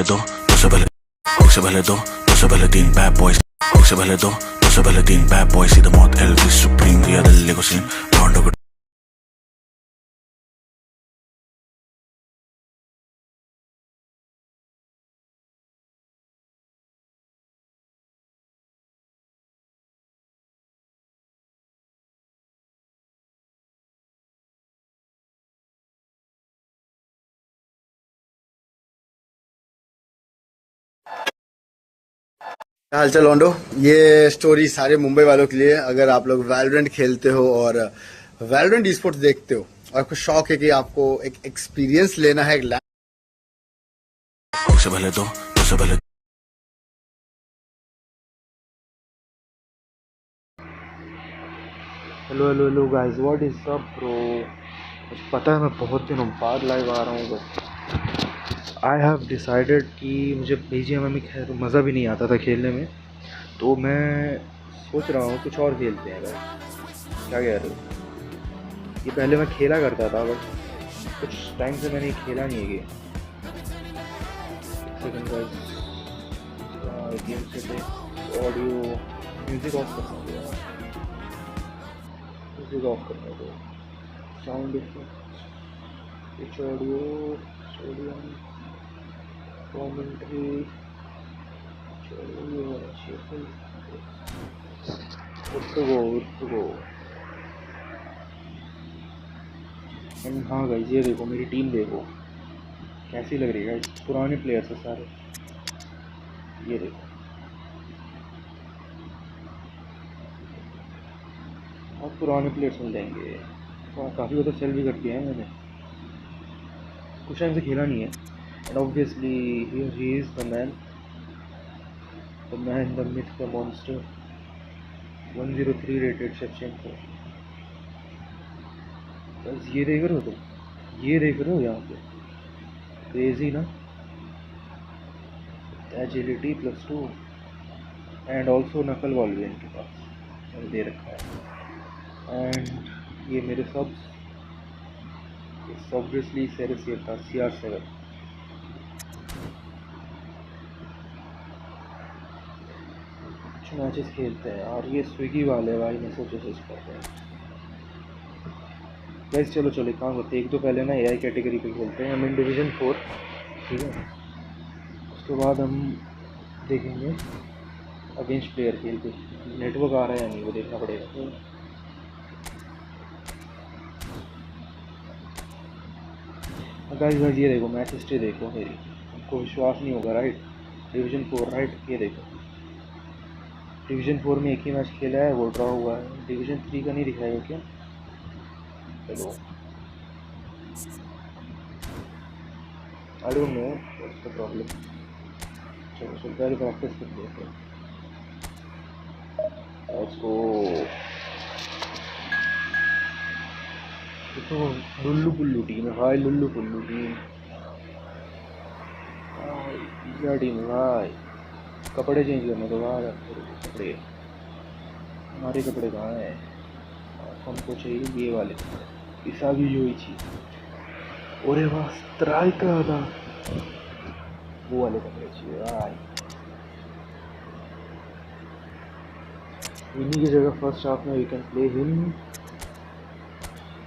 दो एक से पहले दो से पहले तीन बैड बॉयज एक से पहले दो से पहले तीन बैड बॉयज सीधा मौत एल्विस सुप्रीम दिया दिल्ली को सीन लॉन्डो को हालचाल लॉन्डो। ये स्टोरी सारे मुंबई वालों के लिए। अगर आप लोग वैलोरेंट खेलते हो और वैलोरेंट ई स्पोर्ट्स देखते हो और आपको शौक है कि आपको एक एक्सपीरियंस लेना है से पहले दो से पहले hello guys, what is up bro. मुझे पता है मैं बहुत दिनों बाद लाइव आ रहा हूँ, बट आई हैव डिसाइडेड कि मुझे BGMI में खैर मज़ा भी नहीं आता था खेलने में, तो मैं सोच रहा हूँ कुछ और खेलते हैं गाइस। क्या कह रहे हो? ये पहले मैं खेला करता था, बट कुछ टाइम से मैंने खेला नहीं है गेम। सेकंड गाइस, गेम से ऑडियो म्यूज़िक ऑफ करना होगा, म्यूज़िक ऑफ करना होगा, sound effects, pitch audio, stadium commentary, audio अच्छी है। उठ गो। एंड हाँ गाइस, ये देखो मेरी टीम देखो कैसी लग रही है गाइस। पुराने प्लेयर्स हैं सारे, ये देखो। और पुराने प्लेयर्स मिल जाएंगे। काफ़ी ज़्यादा सेल भी कर दिया है मैंने, कुछ टाइम से खेला नहीं है। And obviously he is the man, the myth, the monster, 103 rated Shevchenko. बस ये देख रहे हो तुम, ये देख रहे हो यहाँ पे, क्रेजी ना। एजिलिटी +2 एंड ऑल्सो नकल बॉल भी इनके पास दे रखा है। एंड ये मेरे सब्स ऑब्वियसली सेरेसियर का CR7। कुछ मैचेस खेलते हैं और ये स्विगी वाले भाई मैसेज करते हैं गाइस। चलो एक काम करते हैं, एक दो पहले ना AI कैटेगरी पे खेलते हैं। हम इन डिवीज़न 4, ठीक है। उसके बाद हम देखेंगे अगेंस्ट प्लेयर खेल के नेटवर्क आ रहा है या नहीं, वो देखना पड़ेगा। गाइस ये देखो मैच हिस्ट्री देखो मेरी, हमको विश्वास नहीं होगा राइट। डिवीज़न 4 राइट, ये देखो डिवीज़न 4 में एक ही मैच खेला है, वो ड्रॉ हुआ है। डिवीज़न 3 का नहीं दिखाएगा क्या? चलो, I don't know what's the problem. चलो पहले प्रैक्टिस करते हैं। Let's go. तो लुल्लू पुल्लू टीम है भाई, लुल्लू पुल्लू टीम। क्या टीम है भाई? कपड़े चेंज करने तो बाद कपड़े, हमारे कपड़े कहाँ हैं? हमको चाहिए ये वाले इसागी योइची। ओरे वाह, स्ट्राइकर था, वो वाले कपड़े चाहिए भाई। इन्हीं की जगह फर्स्ट हाफ में we can play him.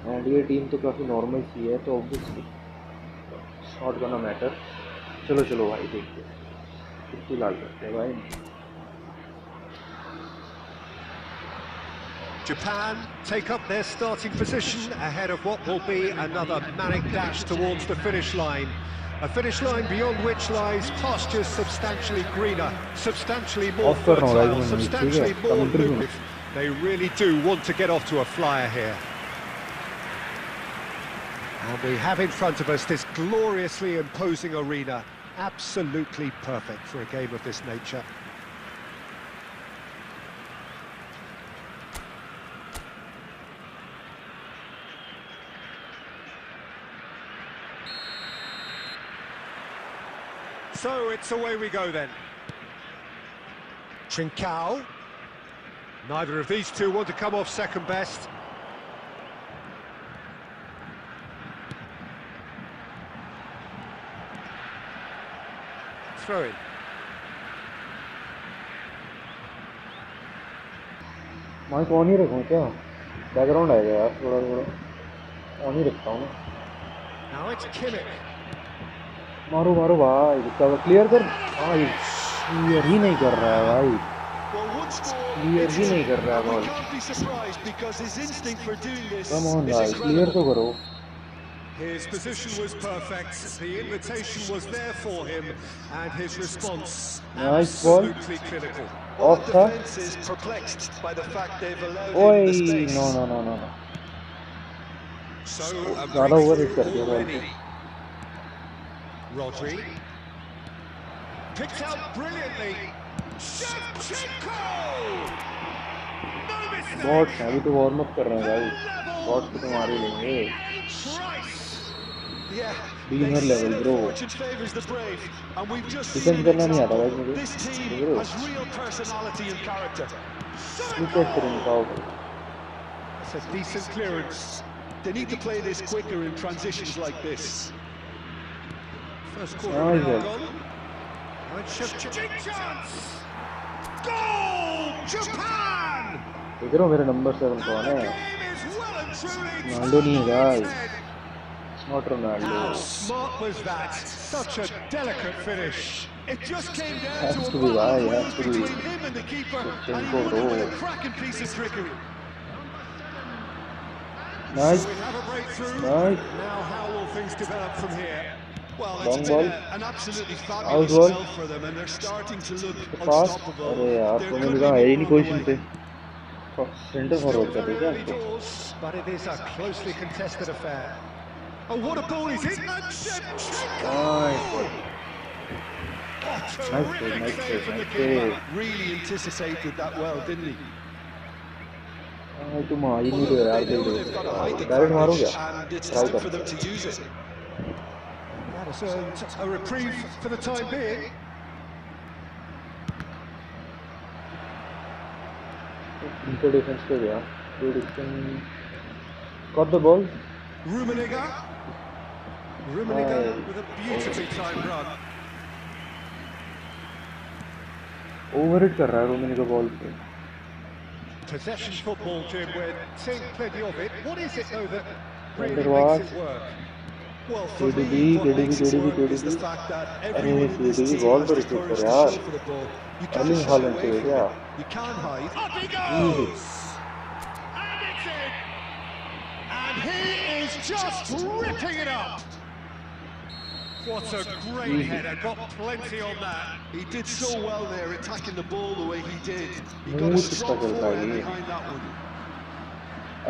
And ये टीम तो काफ़ी नॉर्मल सी है, तो ऑब्वियसली नॉट गोना मैटर। चलो भाई देखते हैं कितनी लाल करते हैं भाई। Japan take up their starting position ahead of what will be another manic dash towards the finish line. A finish line beyond which lies pastures substantially greener, substantially more fertile, substantially more lucrative. They really do want to get off to a flyer here. And we have in front of us this gloriously imposing arena, absolutely perfect for a game of this nature. So it's away we go then. Trincao. Neither of these two want to come off second best. throw in. Mike on ही रखूँ क्या? Background आएगा यार थोड़ा थोड़ा, on ही रखता हूँ। Now it's Kimmich. मारो मारो भाई, क्लियर कर भाई। क्लियर ही नहीं कर रहा है भाई, Well, once more, clear it's ही नहीं in, कर रहा है and we ball. can't be surprised because his instinct for doing this come on is भाई, क्लियर तो incredible. करो। His position was perfect, the invitation was there for him, and his response Nice ball. absolutely clinical. Off The था। defense is perplexed by the fact they've allowed ओए him the space. No no no no, So a ज़्यादा over hit कर breakthrough दिया ball को। already. Rodri picked out brilliantly. Shevchenko! No mistake! Bots हैं, अभी तो warm up कर रहे हैं भाई, बॉट्स को तो मार ही लेंगे। Yeah, Beginner they level, say that bro. fortune favours the brave, and we've just Defense seen an करना नहीं आता भाई example. मुझे, This team देख रहे हो? has real personality and character. Wicket पर निकाओ भाई। That's a decent clearance. They need to play this quicker in transitions like this. First quarter Nice now ball. gone. And Shevchenko chance! Goal! Japan! देख रहे हो मेरा number 7 कौन And the है? game is well and truly Ronaldo नहीं है turned on भाई, its head. Not Ronaldo. How smart was that? Such a delicate finish. It just came down Has to a to be, battle of right, wills has to be. between him and the keeper, and he Shevchenko, won it with a bro. cracking piece of trickery. Nice. So we have a breakthrough. Nice. Now how will things develop from here? Well, it's Long been ball. an absolutely Out fabulous ball. spell for them, and they're starting to look pass, unstoppable. अरे यार There तो could मैंने be कहा है ही more नहीं on the position way. पे, centre Still forward कर very दिया early इसको। doors, but it is a closely contested affair. Oh, what a ball he's hit! And Shevchenko! Nice. Oh, Nice terrific save, nice save save, from the nice keeper. save. Really anticipated that well, didn't he? तुम आ ही Well, नहीं look, रहे यार, they know देख they've got a रहे height direct मारो advantage, क्या? and it's try time for कर। them to use it. That has earned a reprieve for the time being. इनका डिफेंस पे गया, got the ball. Rummenigge with a beautifully timed run. ओवरहिट कर रहा है Romney का बॉल पे। Possession football, Jim. We're seeing plenty of it. What is it though that really Underwas. makes it work? Well, for KDB, me, what makes it work is the KDB. fact that अरे everyone in this KDB team ball has तो the receive courage कर to यार। show for the ball. You can't Erling shy Haaland away से from क्या? it. You can't hide. Up he Easy. goes! And it's in! And he is just ripping it up! What a great header, got plenty on that. He did so well there, attacking the ball the way he did. He got a Smooth strong struggle, forehand भाई। behind that one.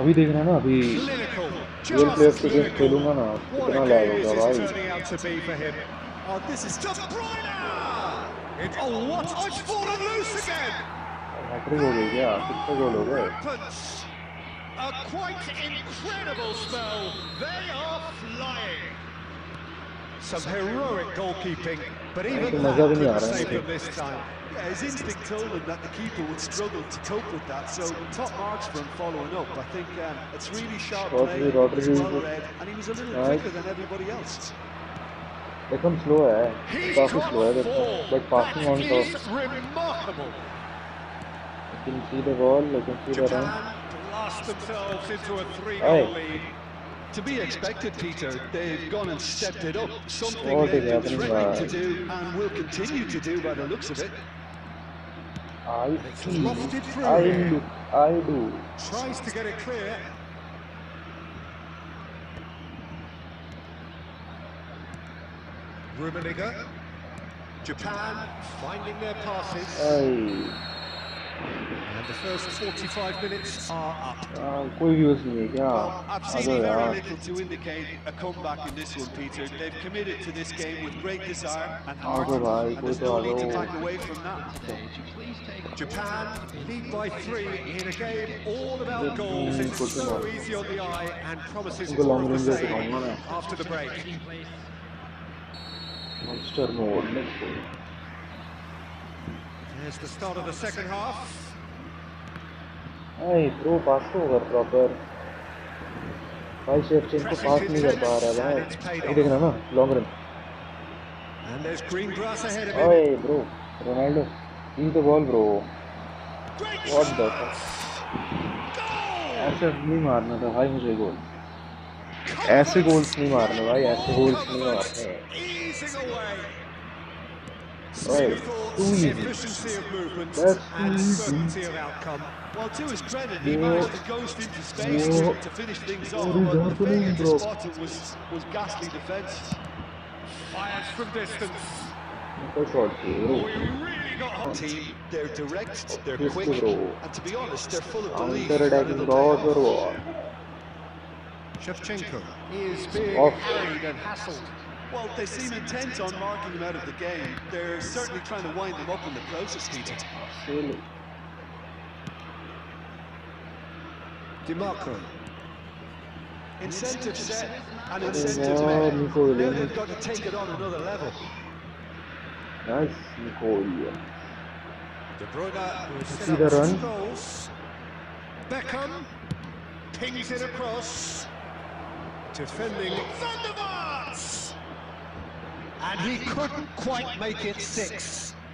अभी देखना ना, अभी Clinical, real players just के against clinical. खेलूंगा ना, What कितना a lag game होगा this is भाई। turning out to be for him. Oh, this is De Bruyne! Oh, what? Oh, it's fallen loose again! Hat trick हो गई क्या? कितने गोल हो गए? Weapons! A quite incredible spell. They are flying. Some heroic goalkeeping, but even तो that मजा भी नहीं आ couldn't रहा है save मुझे। them this time. Yeah, his instinct told him that the keeper would struggle to cope with that, so top marks for him following up. I think it's really sharp play, it's well read, and he was a little quicker than everybody else. एकदम slow है, He's काफी got slow है देखो, four. But passing on That top. is remarkable. I can see the ball, I can see the run. Japan blast themselves into a 3-goal Aye. lead. To be expected, Peter. They've gone and stepped it up. Something What they've is been happening, threatening to man? do and will continue to do by the looks of it. I see, lofted through I here. look, I do. Tries to get it clear. Rummenigge. Japan finding their passes. And the first 45 minutes are up. कोई views नहीं है क्या? Well, I've आ seen जाओ very यार। little to indicate a comeback in this one, Peter. They've committed to this game with great desire and heart, जाओ भाई, and there's कोई तो no आ need to जाओ। back away from that. Japan lead by 3 in a game all about goals. It's so easy on the eye and promises उनको more long of the range से same दिखाऊंगा मैं। after the break. Monster mode, let's go। There's the start of the second half. भाई throw पास तो होगा proper. भाई Shevchenko पास नहीं कर पा रहा है भाई। ये देखना ना, long run. And there's green grass ahead of him. ओए bro Ronaldo in the ball bro Great what the shot! Goal! ऐसे नहीं मारना था भाई मुझे गोल ऐसे Confidence! गोल्स नहीं मारने भाई ऐसे गोल्स नहीं Confidence! मारने Easing away. ओए Speed of to thought, easy efficiency of movement, that's to and easy certainty of outcome. Well, to his credit, he वो managed to ghost into space वो to finish things off, और but इधर the तो failure नहीं to bro spot it was ghastly defence. Fires from distance. तो shot थी bro Oh, he really got hot. Team, they're direct, they're किस quick, bro and to be honest, they're full of belief counter that attacking it'll pay बहुत और off. वो Shevchenko is being Off. harried and hassled. Well, they seem intent on marking him out of the game. They're certainly trying to wind him up in the process, Peter. Sell DiMarco. Incentive set and अरे incentive यार met. निको Now Williams they've got to take it on another level. Nice Nico Williams De Bruyne will set See the up run? two goals. Beckham pings it across. Defending Van der Vaart. And he couldn't quite make it 6.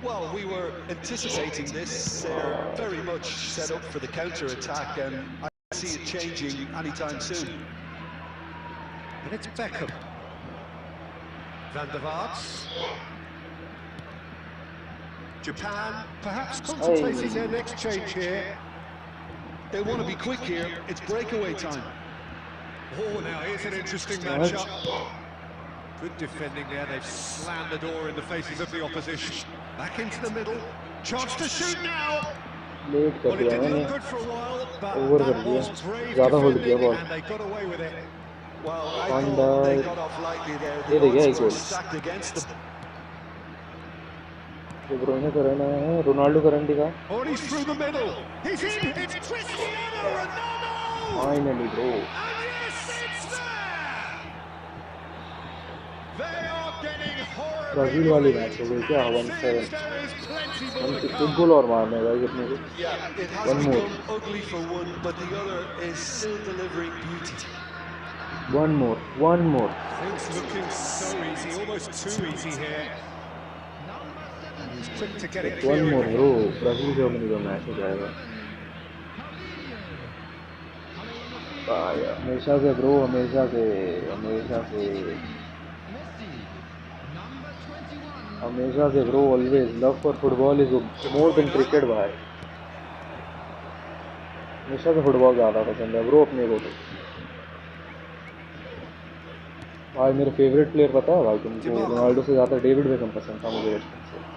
Well, we were anticipating this. They're very much set up for the counter-attack, and I see it changing anytime soon. And it's Beckham. Van der Vaart. Japan perhaps contemplating their next change here. They want to be quick here. It's breakaway time. Oh, now here's an interesting matchup. Good defending there. They've slammed the door in the faces of the opposition. Back into the middle. Chance to shoot now. Late कर Well, it दिया didn't मैंने look good for a while, but Over that कर दिया was brave ज़्यादा hold किया defending, ball and they got away with it. Well, I Under- thought they got off lightly there. ये The देखिए odds एक were goal stacked against them. De Bruyne का run आया है रोनाल्डो का run दिखा Oh, and he's through the middle. He's in. It's Cristiano Ronaldo. Finally bro And yes, it's there. They are getting horribly Brazil वाली bullied. Match हो गई क्या 1-7 There is plenty more to एक come. गोल और मारने है भाई अपने को Yeah, it has One more. become ugly for one, but the other is still delivering beauty. one more Things looking so easy, almost too easy here. And he's quick to get it one clear. more bro Brazil Germany का match हो जाएगा हमेशा से bro हमेशा से bro always love for football is more than cricket भाई हमेशा से फुटबॉल ज़्यादा पसंद है ब्रो अपने को तो भाई मेरा फेवरेट प्लेयर पता है भाई तुमको रोनाल्डो से ज़्यादा डेविड बेकहम पसंद था मुझे बचपन से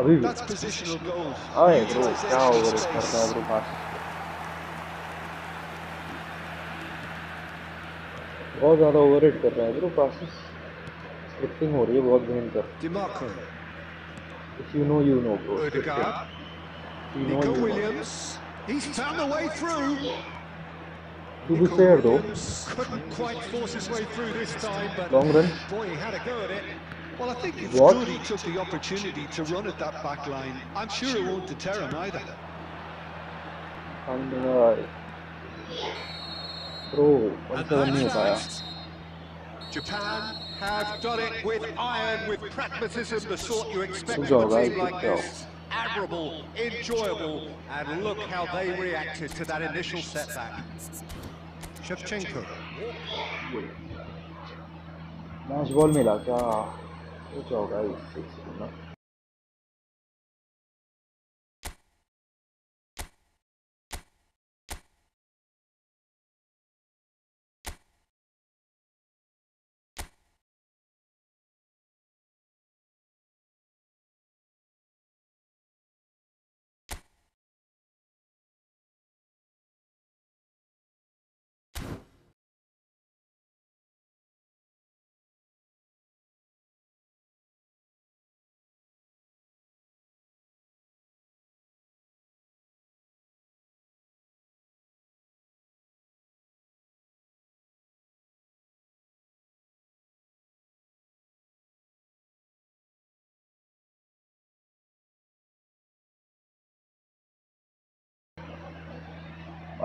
अभी भी That's positional goal. आए ब्रो क्या ओवर करता है ब्रो पास बहुत ज़्यादा ओवररेट कर रहा है ब्रो पासेस स्क्रिप्टिंग हो रही है बहुत भयंकर DiMarco. If you know bro Odegaard. You know Nico Williams. He's found a way through. To be fair though Williams couldn't quite force his way through this time, but long run boy, he had a go at it. Well, I think it's What? good he took the opportunity to run at that back line. I'm sure it won't deter him either. Bro And 1-7 नहीं हो that's पाया right. Japan have done it with iron, with pragmatism, the sort you expect Good from job, a guys, team like good job. this. Admirable, enjoyable, and look how they reacted to that initial setback. Shevchenko. Match ball मिला क्या कुछ होगा इस ना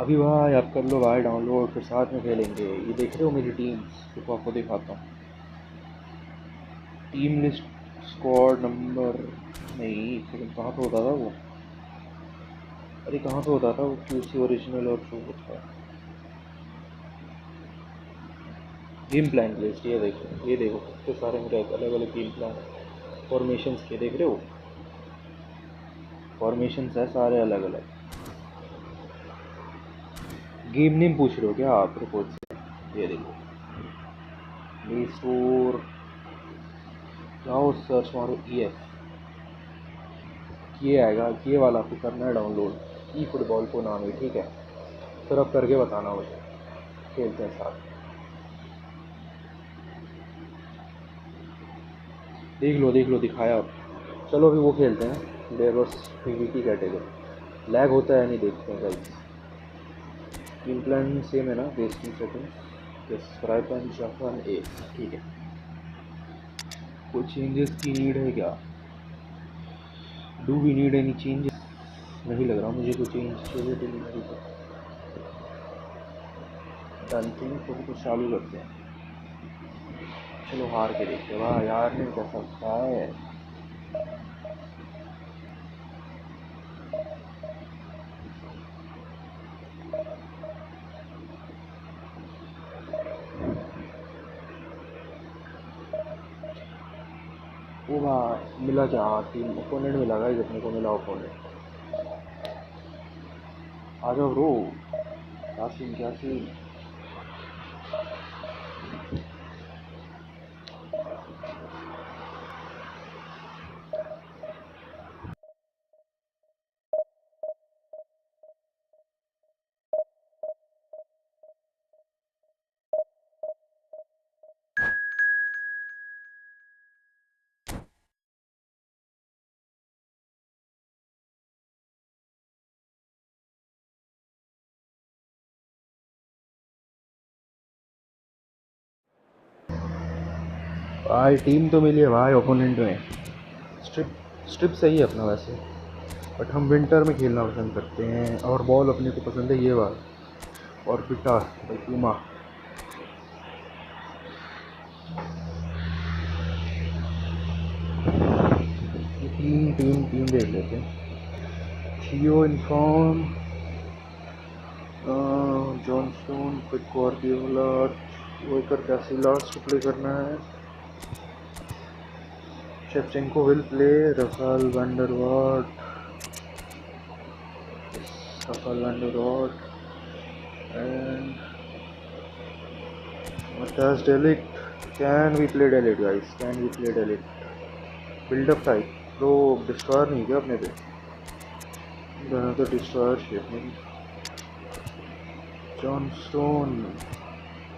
अभी भाई आप कर लो भाई डाउनलोड फिर साथ में खेलेंगे ये देख रहे हो मेरी टीम रुको आपको दिखाता हूँ टीम लिस्ट स्क्वाड नंबर नहीं, एक सेकंड, कहाँ पे होता था वो? अरे कहाँ पे होता था वो? QC ओरिजिनल और जो होता है गेम प्लान लिस्ट। ये देखो, ये देखो, कितने सारे मेरे अलग अलग गेम प्लान फॉर्मेशंस के, देख रहे हो? फॉर्मेशंस है सारे अलग अलग। गेम नेम पूछ रहे हो क्या आप रिपोर्ट से? ये देखो, प्ले स्टोर जाओ, सर्च मारो EF, ये आएगा, ये वाला आपको करना है डाउनलोड। ई फुटबॉल को नाम है, ठीक है? फिर अब करके बताना मुझे, खेलते हैं साथ। देख लो दिखाया अब। चलो अभी वो खेलते हैं, डेवर्स PvP कैटेगरी। लैग होता है नहीं, देखते हैं गाइस। गेम प्लान सेम है ना? Basic settings, yes, fry pan Japan ए, ठीक है। कोई चेंजेस की नीड है क्या? Do we need any changes? नहीं लग रहा मुझे कोई चेंज चाहिए डिलीवरी को। डालते हैं तो कुछ चालू करते हैं। चलो हार के देखते हैं। वाह यार, नहीं कर सकता है। वो भाई मिला क्या? टीम ओपोनेंट मिला, गाइस अपने को मिला ओपोनेंट। आ जाओ ब्रो, क्या सीन क्या सीन। भाई टीम तो मिली है भाई ओपोनेंट में। स्ट्रिप सही है अपना वैसे, बट हम विंटर में खेलना पसंद करते हैं, और बॉल अपने को पसंद है ये बात। और पिटा भाई पूमा। टीम देख लेते हैं। Theo in form, Johnstone, Pep Guardiola, वेकर कैसिलास को प्ले करना है। Shevchenko will play, Rafael van der Vaart, and Matthias Delict. Can we play Delict, guys? Can we play Delict? Build up type. Bro, destroyer नहीं क्या अपने पे? दोनों तो destroyer शेप में। जॉनस्टोन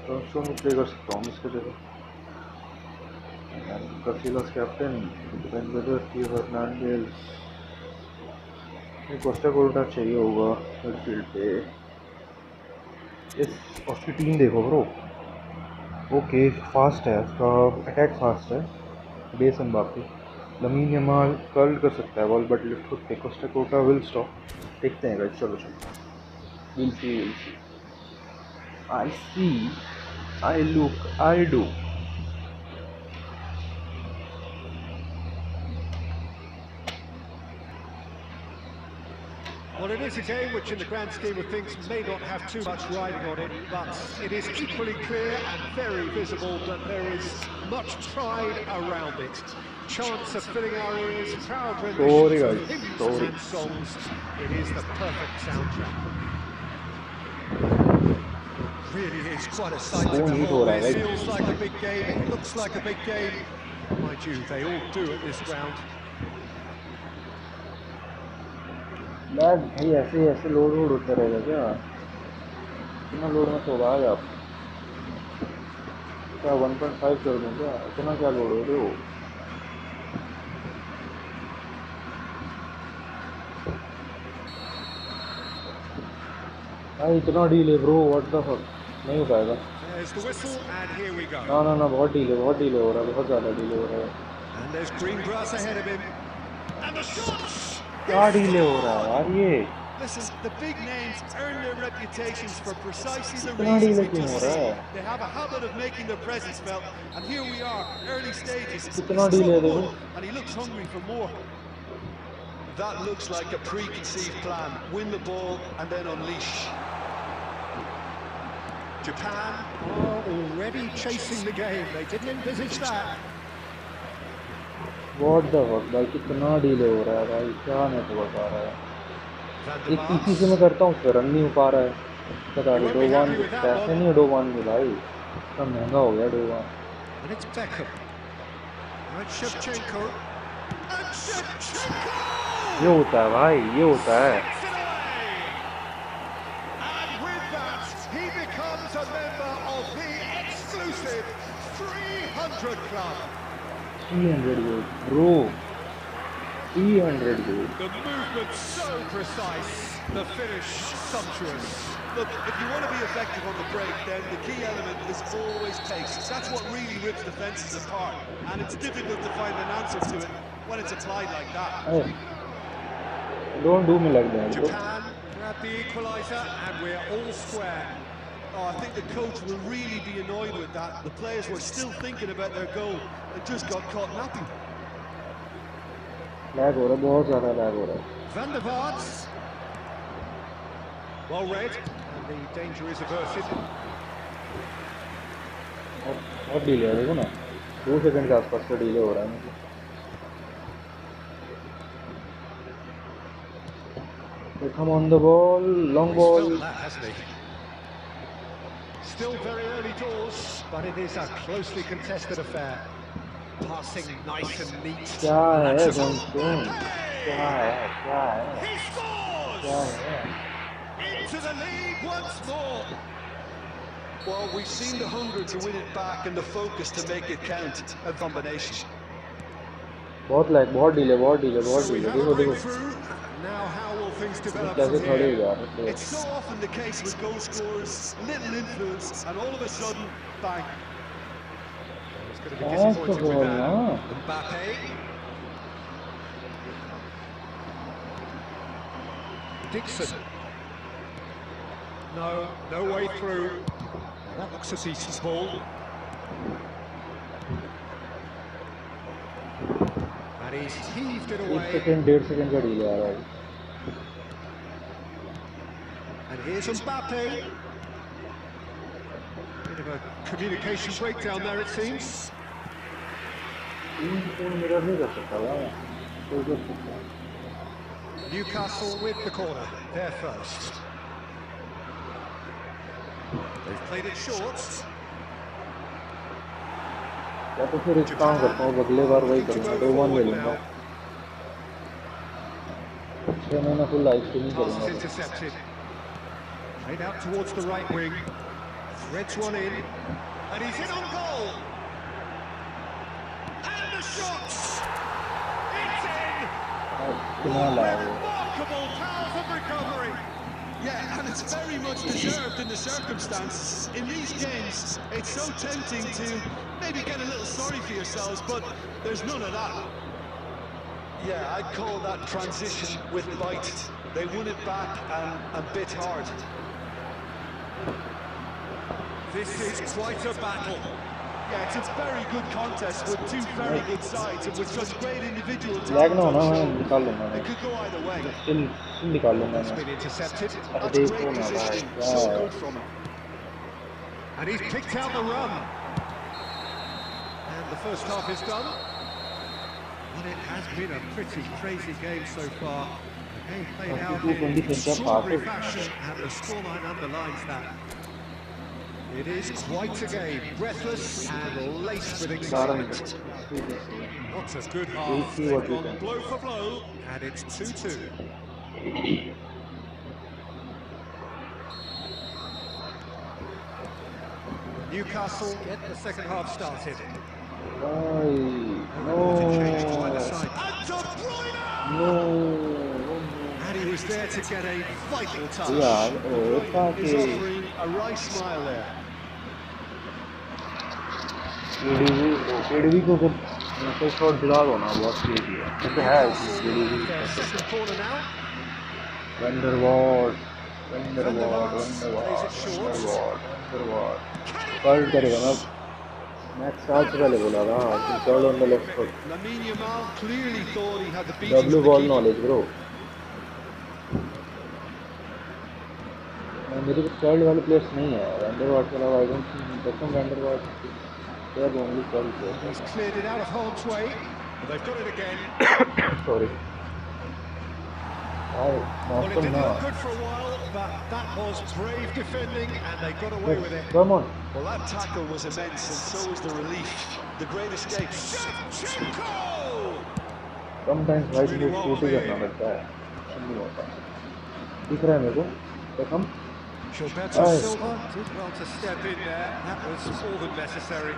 को प्ले कर सकता हूँ इसके जगह। कैसिलास कैप्टन, बेन वेदर, थियो फर्नांडिस। कोस्टा कोल्टा चाहिए होगा मिडफील्ड पे। इस उसकी टीम देखो ब्रो, ओके फास्ट है उसका, अटैक फास्ट है। Base Mbappe, Lamine Yamal curl कर सकता है बॉल, बट लिफ्ट खुद पे। कोस्टा कोल्टा विल स्टॉप। देखते हैं गाइस, चलो will see. I see, I look, I do. Well, it is a game which in the grand scheme of things may not have too much riding on it, but it is equally clear and very visible that there is much pride around it. Chants are filling our ears, proud renditions of hymns and songs. It is the perfect soundtrack. Really is quite a sight to behold. It feels like a big game, it looks like a big game. Mind you, they all do at this ground. यार भाई ऐसे load होता रहेगा क्या? इतना load मत होगा आज आप। क्या 1.5 कर दूँ क्या? इतना क्या लोड हो रहे हो? भाई इतना delay bro, what the fuck, नहीं हो पाएगा। ना बहुत डीले हो रहा है, बहुत ज़्यादा डीले हो रहा है। क्या डीले हो रहा है यार ये? Listen, the big names earn their reputations for precisely the reasons we just said. They have a habit of making their presence felt, and here we are, early stages. He's struck one, and he looks hungry for more. That looks like a preconceived plan. Win the ball and then unleash. Japan are already chasing the game. They didn't envisage that. What the fuck भाई कितना delay हो रहा है भाई क्या network आ रहा है एक पीसी से मैं करता हूँ फिर रन नहीं हो पा रहा है बता दो डोवान पैसे नहीं है डोवान में भाई इतना महंगा हो गया डोवान And it's Beckham. And Shevchenko. And Shevchenko! ये होता है भाई ये होता है And with that, he becomes a member of the exclusive 300 club. 300 goals bro 300 goals The movement so precise, the finish sumptuous. Look, if you want to be effective on the break, then the key element is always pace. That's what really rips defences apart. And it's difficult to find an answer to it when it's applied like that. hey, don't do me like that bro. Japan grab the equaliser and we're all square. Oh, I think the coach will really be annoyed with that. The players were still thinking about their goal and just got caught napping. Lag हो रहा है बहुत ज़्यादा lag हो रहा है Van der Vaart. Well read, and the danger is averted. बहुत delay है देखो ना 2 सेकंड के आसपास का डिले हो रहा है मुझे Beckham on the ball long He's ball felt that, hasn't he? Still very early doors, but it is a closely contested affair. Passing nice and neat. क्या है जोनस्टोन क्या है He scores! क्या है Into the lead once more. Well, we've seen the hunger to win it back and the focus to make it count. A combination. बहुत lag बहुत delay So we देखो have a देखो breakthrough. Now how will things develop कैसे from खड़े here? यार It's so often the case with goal scorers, little influence, and all of a sudden, bang. It's going to be That's the disappointed ball, with that. huh? Mbappe. Dixon. No way through. That looks a decent ball. And he's heaved it 1 away. Second 1.5 second का delay आ रहा है And here's Mbappe. Bit of a communication breakdown there, it seems. 3 second मेरा नहीं कर सकता यार कोई कर सकता Newcastle with the corner, there first. They've played it short. या तो फिर एक काम करता हूँ अगले बार वही करूँगा 2-1 ले लूँगा 6 महीना full live streaming Pass is करूँगा intercepted. Played out towards the right wing. Threads one in. And he's in on goal. And the shot! It's in! कितना लाया वो Remarkable powers of recovery. Yeah, and it's very much deserved in the circumstances. In these games, it's so tempting to maybe get a little sorry for yourselves, but there's none of that. Yeah, I'd call that transition with bite. They won it back and bit hard. This is quite a battle. Yeah, it's a very good contest with two very good sides and with such great individual lag talent ना on होना मैं show. निकाल लूँगा It मैं could go either way. Still निकाल लूँगा It's मैं been intercepted. अरे That's देखो great ना भाई positioning. क्या So है good from him. And he's picked out the run. And the first half is done. Well, it has been a pretty crazy game so far. The game played out in 220 extraordinary fashion, and the scoreline underlines that. It is quite a game, breathless and laced with excitement. What a good half. see They've what we gone can. blow for blow, and it's 2-2. Newcastle get the second half started. भाई no Change to either side. And De Bruyne! No And he was there to get a vital touch. यार ऐसा He's कि offering a wry smile there. ADV को जब मतलब shot दिला दो ना बहुत तेज है ऐसे है Newcastle, their second corner now. वंडरवॉर्ड plays it short. Curl करेगा मैं स्टार्ट से पहले बोला था curl on the left foot Lamine Yamal clearly thought he had the beating W from the ball keeper. Knowledge bro मेरे पास कर्ल वाले players नहीं है वंडरवॉर्ड के अलावा I don't think Beckham van der Vaart they are only curl players He's cleared it out of harm's way. They've got it again. Sorry Well, it not didn't ना look good for a while, but that was brave defending, and they got away with it. Come on Well, that tackle was immense, and so was the relief. The great escape. Shevchenko! Sometimes भाई मुझे shoot ही करना पड़ता है नहीं होता दिख रहा है मेरे को become Gilberto Aye. Silva did well to step in there. That was more than necessary.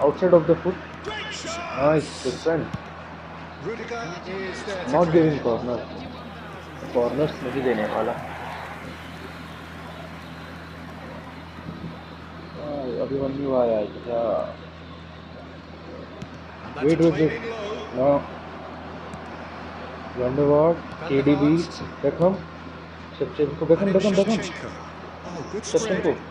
outside of the foot Great shot! nice defense Rudiger is there to not clear giving it. corners नहीं देने वाला अभी one नहीं आया है क्या And that's wait played in low. no Wonderward KDB Beckham Shevchenko And it was Beckham Shevchenko. Oh, good Shevchenko spread.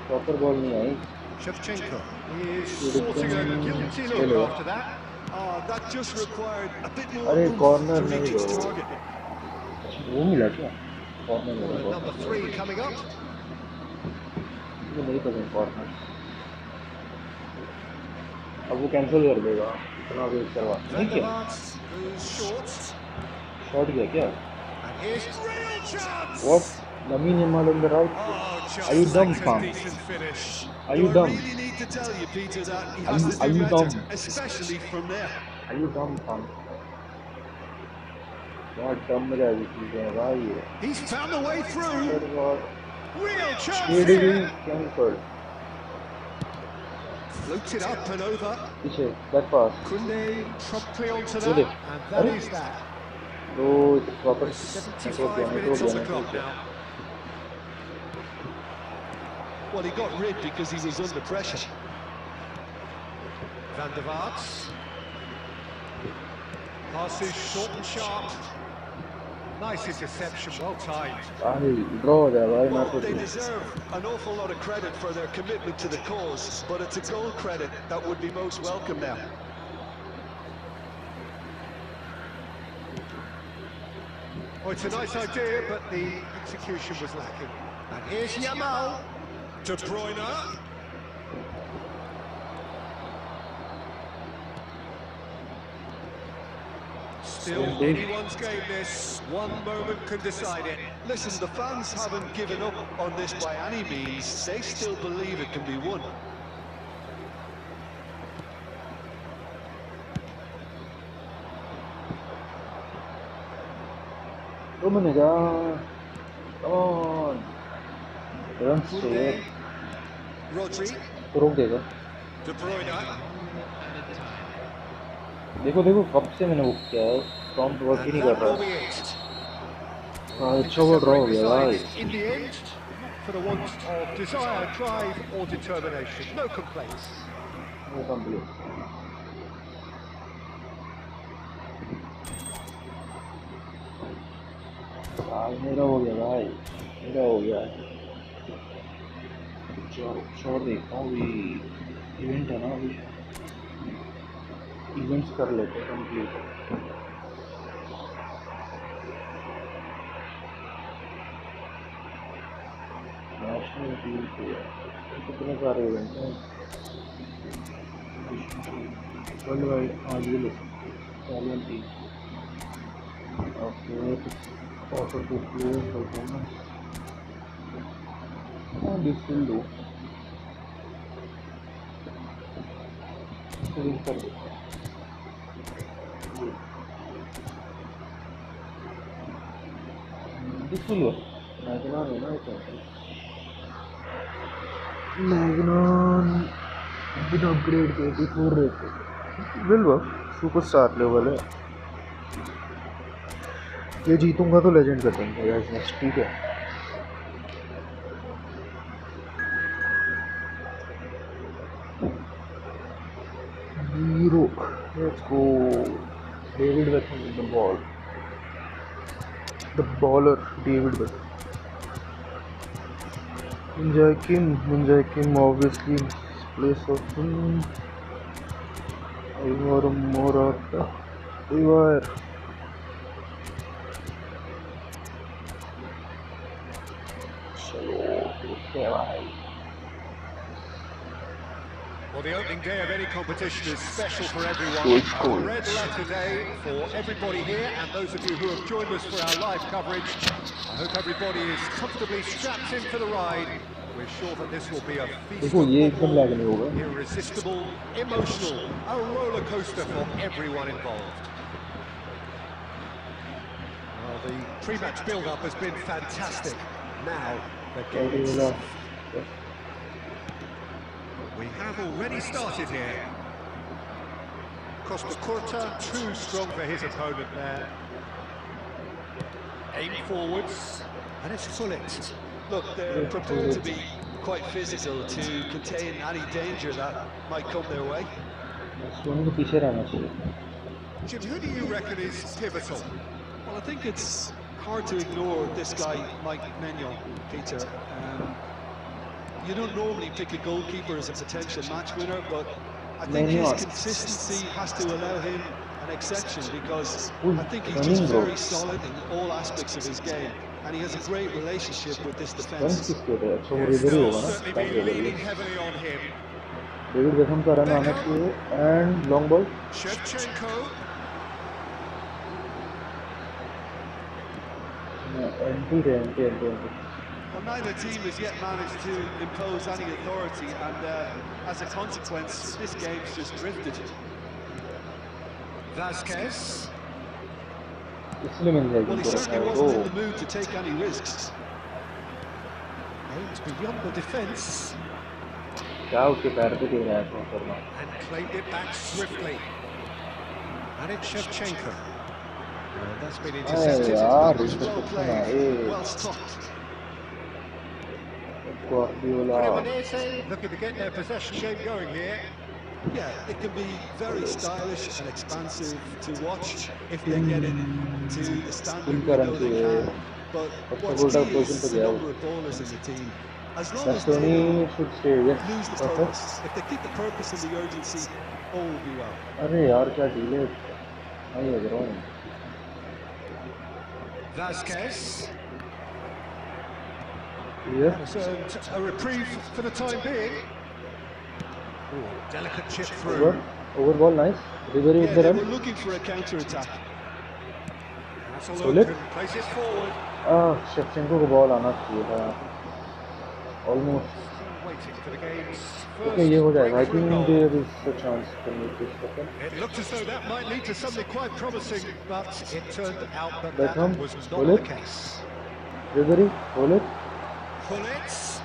Proper ball नहीं आई Shevchenko is Rudiger. sporting a guilty look Hello. after that. Oh, that just required a bit more अरे oomph corner to नहीं reach its दो target. वो मिला क्या corner Well, मिला number 3 coming up. मुझे नहीं पसंद कॉर्नर अब वो कैंसिल कर देगा इतना वेट करवा नहीं क्या Vandervaart goes short. शॉट गया क्या And here's real chance. What Lamine Yamal on the right Oh, just Are you dumb, like a fam? decent finish. are you Do I dumb really need to tell you, Peter, that he Are has you- to are do you better, dumb? especially from there. are you dumb fam बहुत डम मजा आई चीज़ है भाई ये He's found a way through. और Real chance KDB here. cancelled Floats it up and over. पीछे back pass Kunde promptly onto Really? that. And that Really? is that. तो proper 75 minutes on the clock now. Well, he got rid because he was under pressure. Van der Vaart. Pass is short and sharp. Nice interception, well timed. भाई draw हो जाए भाई Well, match they deserve an awful lot of credit for their commitment to the cause, but it's a goal credit that would be most welcome now. Oh, it's a nice idea, but the execution was lacking. And here's Yamal. De Bruyne. Still anyone's game this. One moment can decide it. Listen, the fans haven't given up on this by any means. They still believe it can be won. Dominica come on run Kunde. straight Rodri. तो रोक देगा De Bruyne. देखो देखो कब से मैंने book किया है प्रॉम्प्ट वर्क ही And नहीं कर that will रहा be it. हाँ अच्छा वो ड्रॉ हो गया भाई In the end, for the want of desire, drive or determination. No complaints. वो कंप्लीट आज मेरा हो गया भाई मेरा हो गया शॉट देखता हूँ अभी इवेंट है ना अभी इवेंट्स कर लेते हैं कंप्लीट नेशनल टीम के कितने सारे इवेंट हैं वर्ल्ड वाइड हाँ ये लो Italian team okay offer to player performance हाँ दिस विल डू सेव कर देते हैं दिस विल वर्क मैगनान है ना इतना मैगनान बिना अपग्रेड के 84 rate will work superstar level है ये जीतूंगा तो लेजेंड कर देंगे गाइस नेक्स्ट ठीक है Zero. Let's go. David Beckham with the ball. The baller, David Beckham. Ninja Kim obviously place of him. Ivar Morata. Ivar. Well, the opening day of any competition is special for everyone. A red letter day for everybody here, and those of you who have joined us for our live coverage. I hope everybody is comfortably strapped in for the ride. We're sure that this will be a feast of football, irresistible, emotional, a roller coaster for everyone involved. Well, the pre-match build-up has been fantastic. Now the game is. We have already started here. Costa Curta, too strong for his opponent there. Aim forwards, and it's Fullet. Look, they're prepared to be quite physical to contain any danger that might come their way. Jim, who do you reckon is pivotal? Well, I think it's hard to ignore this guy, Mike Maignan, Peter. You don't normally pick a goalkeeper as a potential match winner, but I think his consistency has to allow him an exception, because I think he's just very solid in all aspects of his game, and he has a great relationship with this defence. They'll certainly be leaning heavily on him. David Beckham का run आना चाहिए and long ball. Shevchenko. Empty. Well, neither team has yet managed to impose any authority, and as a consequence, this game's just drifted. Vasquez. Well, he certainly wasn't in the mood to take any risks. Aims beyond the defence. And Claimed it back swiftly. And it's Shevchenko. That's been intercepted. Well played, well stopped. Looking to get their possession game going here. Yeah, it can be very stylish and expansive to watch if they get it to the standard we know they can. But what's key is the number of ballers in the team. As long as they don't lose the purpose, if they keep the purpose and the urgency, all will be well. Vasquez. Yeah. Has earned a reprieve for the time being. Ooh, delicate chip through. Over ball, nice. Delivery Yeah, with the they run. were looking for a counter-attack. That's a look and plays it forward. Shevchenko को ball आना चाहिए था. Almost. Still waiting for the game's first Okay, ये हो जाएगा. I breakthrough think goal. there is a chance to make this happen. It looked as though that might lead to something quite promising, but it turned out that Beckham, that was not hold the it. case. Delivery, hold it. Pullets.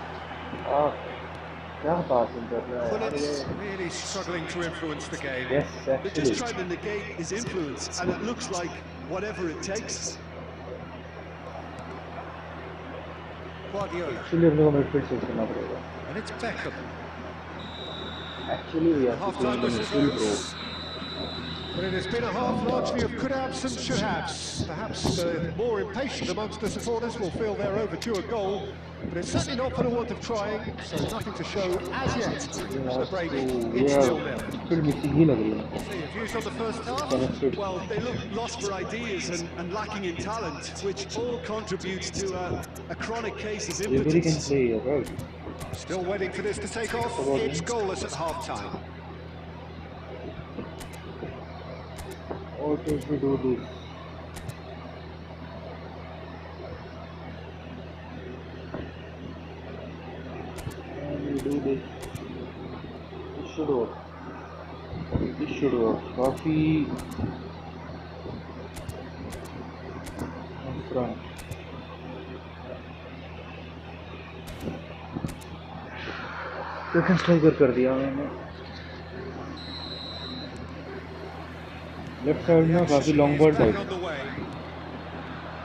क्या passing कर रहा है यार Pullets ये? really struggling to influence the game. Yes, They're actually. just trying to negate his influence, and it looks like whatever it takes. Guardiola. Actually अपने को midfield switch करना पड़ेगा. And it's Beckham. Actually we have to play Half-time in the whistle midfield, bro. goes. But it has been a half largely of could-haves and should-haves. Perhaps the more impatient amongst the supporters will feel they're overdue a goal, but it's certainly not for the want of trying, so nothing to show as yet. The break, it's 0-0. Midfield missing ही लग रही है. So your views on the first half? Connected. Well, they look lost for ideas and lacking in talent, which all contributes to a chronic case of Delivery can impotence. play here, right? Still waiting for this to take off. It's goalless at half-time. Or should we do this? And we do this. This should work. This should work. Coffee in front. Second striker कर दिया मैंने. Left side में काफी long ball Back type, on the way.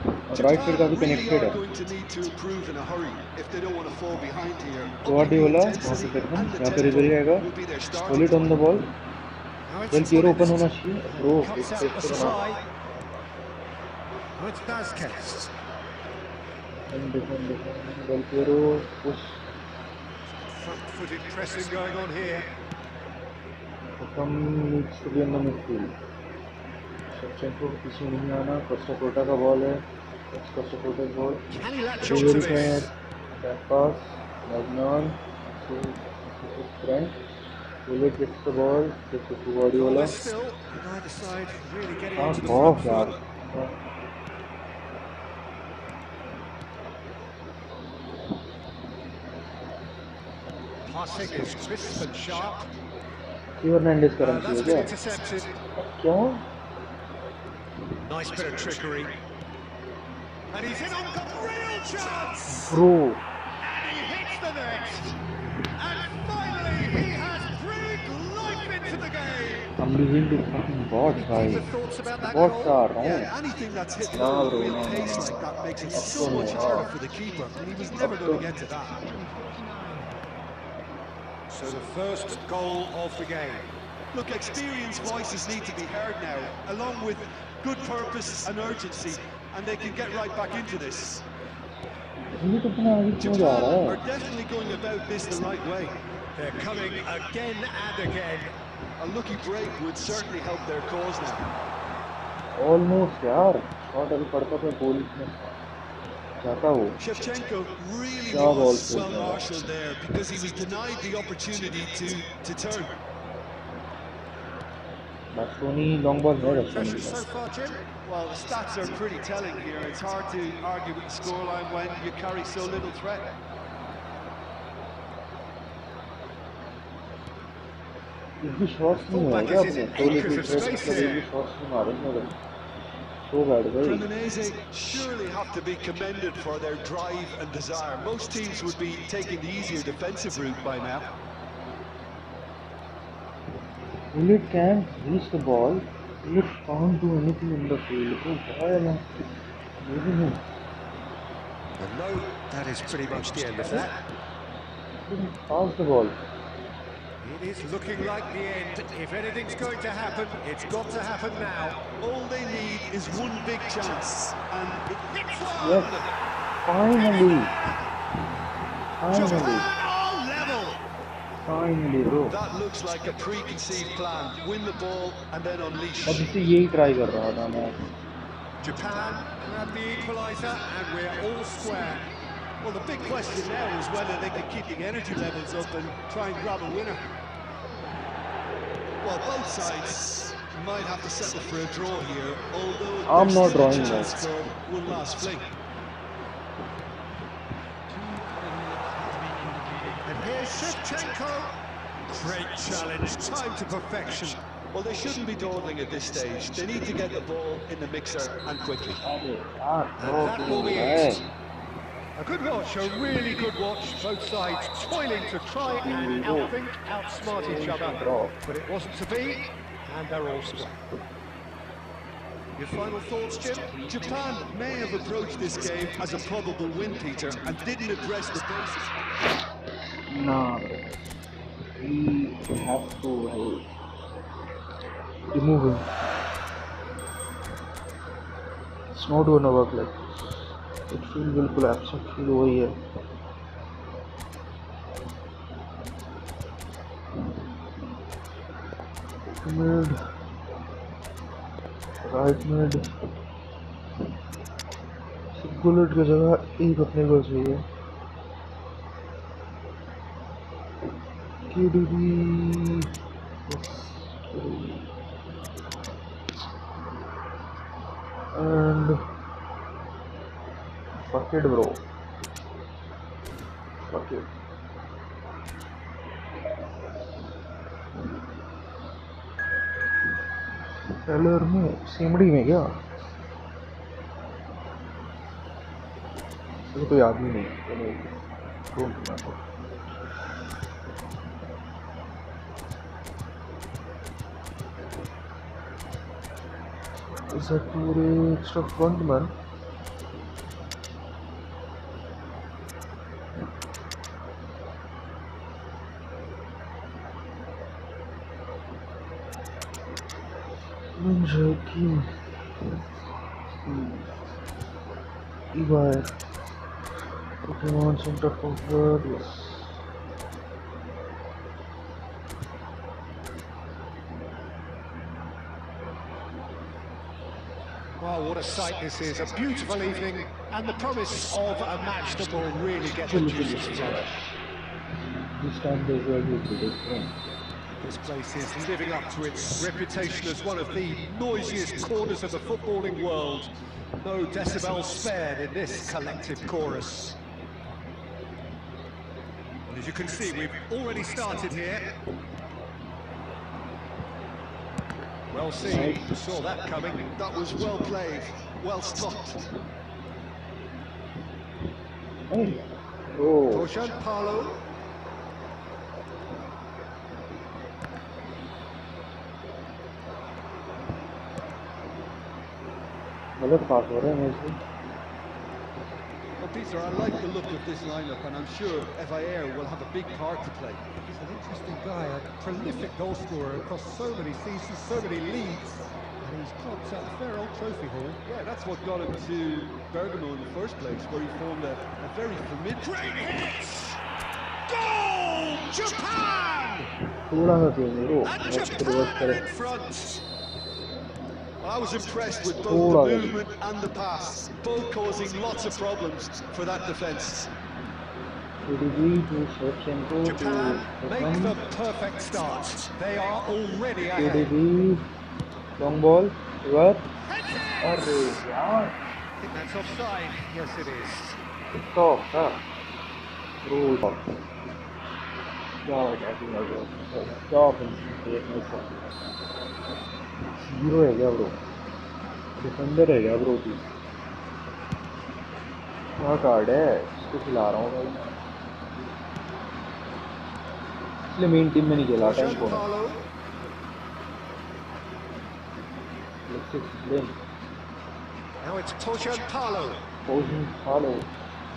और right side काफी Japan really connected are है. going to need to improve in a hurry if they don't want to fall behind here. Guardiola, Upping the वहाँ पे intensity Beckham, and the यहाँ पे tempo रिबेरी आएगा. will be their starting Pull it on the ball. Now it's Well, clear Fullet. open होना चाहिए. Bro, Cuts it's out safe the to supply. Oh, it's Vasquez. And Del Piero push. Front-footed pressing going on here. Beckham needs to be in the midfield. Shevchenko को पीछे नहीं आना. Costa का ball है. Costa ball. Can he latch on to this? Back pass. Magnan to Trent. Bullet gets the ball. Gets the Guardiola. Well, still, neither side really getting हाँ into the बहुत front यार. foot. Passing is crisp and sharp. Fernandes करना That's चाहिए been क्या? intercepted. क्या? Nice bit of trickery. And he's in on the real chance. Bro. And he hits the net. And finally, he has breathed life into the game. I'm losing to fucking bots, Any भाई. deeper thoughts about that Bots goal? are wrong. Yeah, anything that's hit Nah, low bro, with no, real no, pace no. like that makes it Up so to much no. harder for the keeper, and he was never going to get to that. So the first goal of the game. Look, experienced voices need to be heard now, along with good purpose and urgency, and they can get right back into this. ये तो इतना आगे क्यों जा रहा Japan are है? definitely going about this the right way. They're coming again and again. A lucky break would certainly help their cause now. Almost यार. Shot अभी पड़ता तो गोल में जाता वो. Shevchenko really Yeah, ball was played, well yeah. marshalled there because he was denied the opportunity to turn. Bastoni long ball है Pressure Bastoni so का. far, Jim. Well, the stats are pretty telling here. It's hard to argue with the scoreline when you carry so little threat. ये भी shots नहीं है क्या अपने? दो little threats कर ये भी शॉट्स नहीं मारे इसने कभी. So bad भाई. Cremonese surely have to be commended for their drive and desire. Most teams would be taking the easier defensive route by now. Bullet can't reach the ball. Bullet can't do anything in the field. तो क्या है ना? Maybe नहीं. And no, that is pretty much the end of that. Didn't pass the ball. It is looking like the end. If anything's going to happen, it's got to happen now. All they need is one big chance, and Hits one! Yes. Finally. Finally. Japan are level! Finally, bro. that looks like a preconceived plan. Win the ball and then unleash. अब इसे यही try कर रहा था मैं. Japan grab the equaliser and we're all square. Well, the big question now is whether they can keep the energy levels up and try and grab a winner. Well, both sides might have to settle for a draw here, although I'm there's not still a drawing chance that. for one last fling. And here's Shevchenko. Great challenge, time to perfection. Well, they shouldn't be dawdling at this stage. They need to get the ball in the mixer and quickly. अरे यार And that will be है. it. A good watch, a really good watch. Both sides toiling to try and outthink, outsmart each other. But it wasn't to be, and they're all square. Your final thoughts, Jim? Japan may have approached this game as a probable win, Peter, and didn't address the basics. Nah, we have to remove him. It's not gonna work like this. It feels बिल्कुल absent feel वही है. Mid, right mid. Bullet की जगह एक अपने को चाहिए. KDB. Yes, KDB. And fuck it, bro. Fuck it. टेलर में सीमड़ी में क्या? तो कोई आदमी नहीं है. Don't matter. Is that पूरे extra front man? मुझे की Ibai. Putting on center forward. Yes. Well, what a sight this is. A beautiful evening and the promise of a match that will really get the juices flowing. This time they were different. This place is living up to its reputation as one of the noisiest corners of the footballing world. No decibels spared in this collective chorus. And as you can see, we've already started here. Well seen, saw that coming. That was well played, well stopped. Hey. Oh. Toshan Paulo. गलत पास हो रहा है मेरे से. Well, Peter, I like the look of this lineup, and I'm sure Efootball will have a big part to play. He's an interesting guy, a prolific goal scorer across so many seasons, so many leagues. And he's clubbed at a fair old trophy haul. Yeah, that's what got him to Bergamo in the first place, where he formed a very formidable... Great hit! Goal! Japan! थोड़ा सा तेज है वो. And reverse Japan करे. in front. I was impressed with both the movement and the pass, both causing lots of problems for that defence. Japan make the perfect start. They are already ahead. Long ball. What? अरे यार. I think that's offside. Yes, it is. Stop. Rule. God, I think I will. Stop and create no problem. Zero है क्या bro? Defender है क्या bro तू? क्या card है? इसको खिला रहा हूँ भाई. इसलिए मेन टीम में नहीं खेला टाइम को. Now it's Toshan Paulo.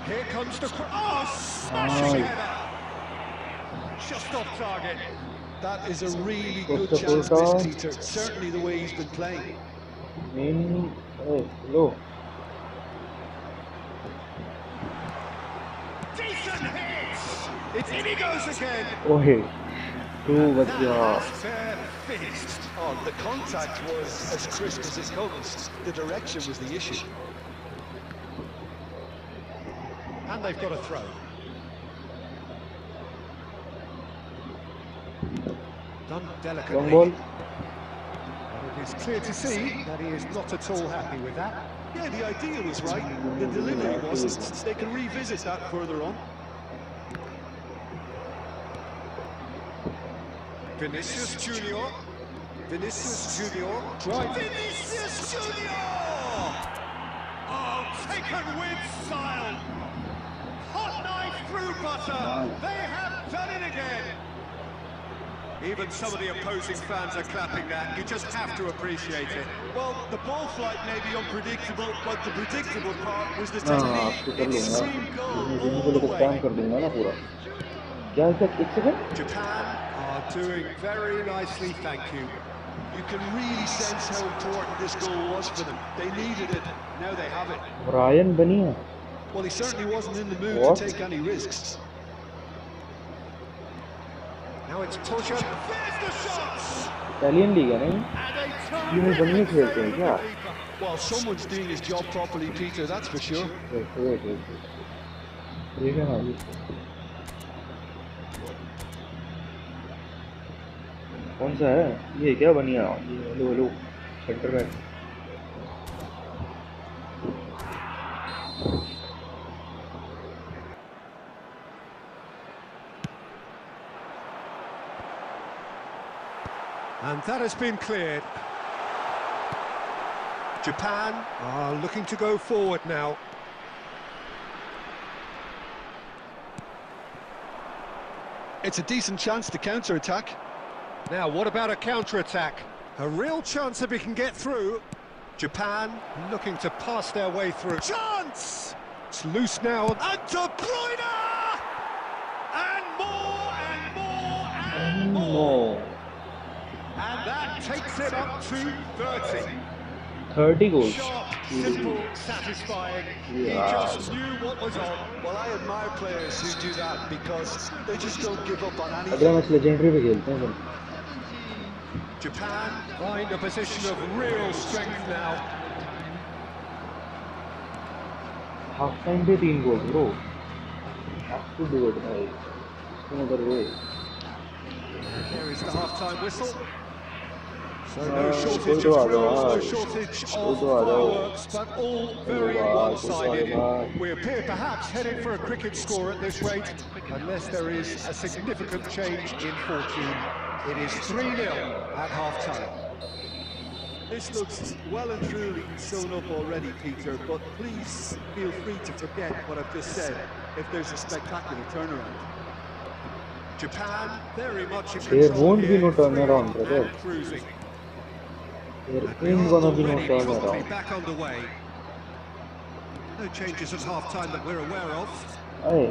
Here comes the cross. Smashing header. Just off target. That is a really good chance, this Peter. Certainly the way he's been playing. Low. Decent hit. It's in he goes again. Oh hey. Two but Finished. Oh, the contact was as crisp as it comes. The direction was the issue. And they've got a throw. Done delicately. Long ball. And it is clear to see that he is not at all happy with that. Yeah, the idea was right. The delivery wasn't. They can revisit that further on. Vinicius Junior. Vinicius Junior. Drive. Vinicius Junior! Oh, taken with style. Hot knife through butter. They have done it again. Even some of the opposing fans are clapping that. You just have to appreciate it. Well, the ball flight may be unpredictable, but the predictable part was the technique. Extreme goal all the way. Japan are doing very nicely, thank you. You can really sense how important this goal was for them. They needed it. Now they have it. Ryan Bania. Well, he certainly wasn't in the mood to take any risks. Now it's Toshan. There's the shots. Italian League, नहीं? ये में बंदे खेलते हैं क्या? Well, someone's doing his job properly, Peter. That's for sure. Wait. ये क्या है? कौन सा है? ये क्या बनिया? लो centre back. And that has been cleared. Japan are looking to go forward now. It's a decent chance to counter-attack. Now, what about a counter-attack? A real chance if he can get through. Japan looking to pass their way through. Chance! It's loose now. And De Bruyne! And more, and more, and more. And that takes it up to 30. 30 goals. Sharp Simple, satisfying. He just knew what was on. Well, I admire players who do that because they just don't give up on अगला anything. Match legendary पे खेलते हैं फिर। Japan find a position of real strength now. Half time पे 3 goal bro, have to do it भाई, no other way. There is the half-time whistle. So no Go shortage to of other thrills, no house. shortage Go of to other. fireworks, but all very Go to one-sided. other. We appear perhaps headed for a cricket score at this rate, unless there is a significant change in fortune. It is 3-0 at half-time. This looks well and truly sewn up already, Peter, but please feel free to forget what I've just said if there's a spectacular turnaround. Japan very much in There control won't be here, no turnaround, 3-0 brother. and cruising. There We ain't are gonna be no already probably turnaround. back underway. No changes at half-time that we're aware of. अरे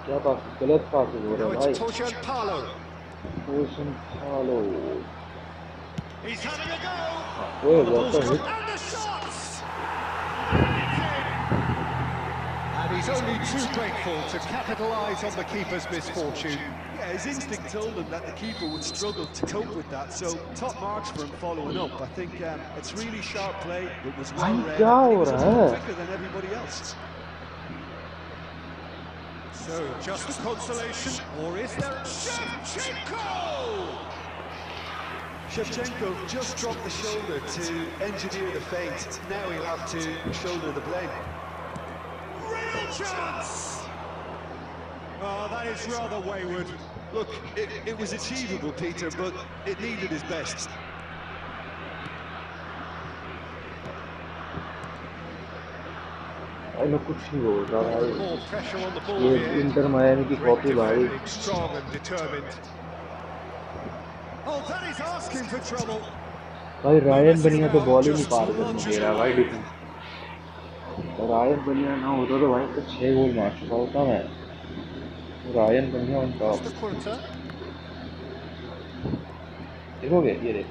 क्या पास, गलत पास हो रहा Now है it's भाई। Torjan Palo. पोशन फॉलो, He's having a go. ओए The what ball's the gone and the shots. And he's only too grateful to capitalise on the keeper's misfortune. Yeah, his instinct told him that the keeper would struggle to cope with that, so top marks for him following up. I think it's really sharp play, it was well read, क्या and he हो was a रहा little है? quicker than everybody else. So, just a consolation, or is there Shevchenko? Shevchenko just dropped the shoulder to engineer the feint. Now he'll have to shoulder the blame. Real chance! Oh, that is rather wayward. Look, it was achievable, Peter, but it needed his best. भाई लोग कुछ नहीं बोल रहा भाई। More pressure on the ball ये here. Inter Miami की Great copy भाई। defending, strong and determined. Oh, that is asking for trouble. भाई रायन बनिया तो बॉल ही नहीं पार करने दे रहा भाई डिफेंस। रायन बनिया ना होता तो भाई तो 6 गोल मार चुका होता मैं। रायन बनिया ऑन टॉप। The quarter. देखोगे ये देख।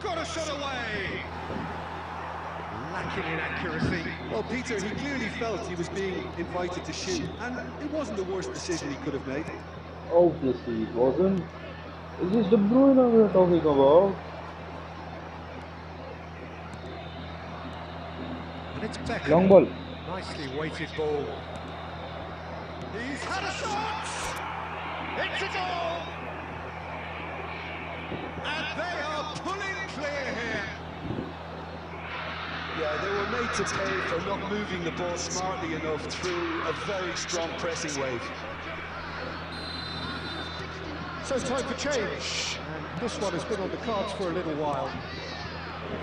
Got a shot away. Lacking in accuracy. Well, Peter, he clearly felt he was being invited to shoot, and it wasn't the worst decision he could have made. Obviously it wasn't. Is this De Bruyne we are talking about? And it's Beckham. Long ball. Nicely weighted ball. He's had a shot! It's a goal! And they are pulling clear here. Yeah, they were made to pay for not moving the ball smartly enough through a very strong pressing wave. So time for change. And this one has been on the cards for a little while.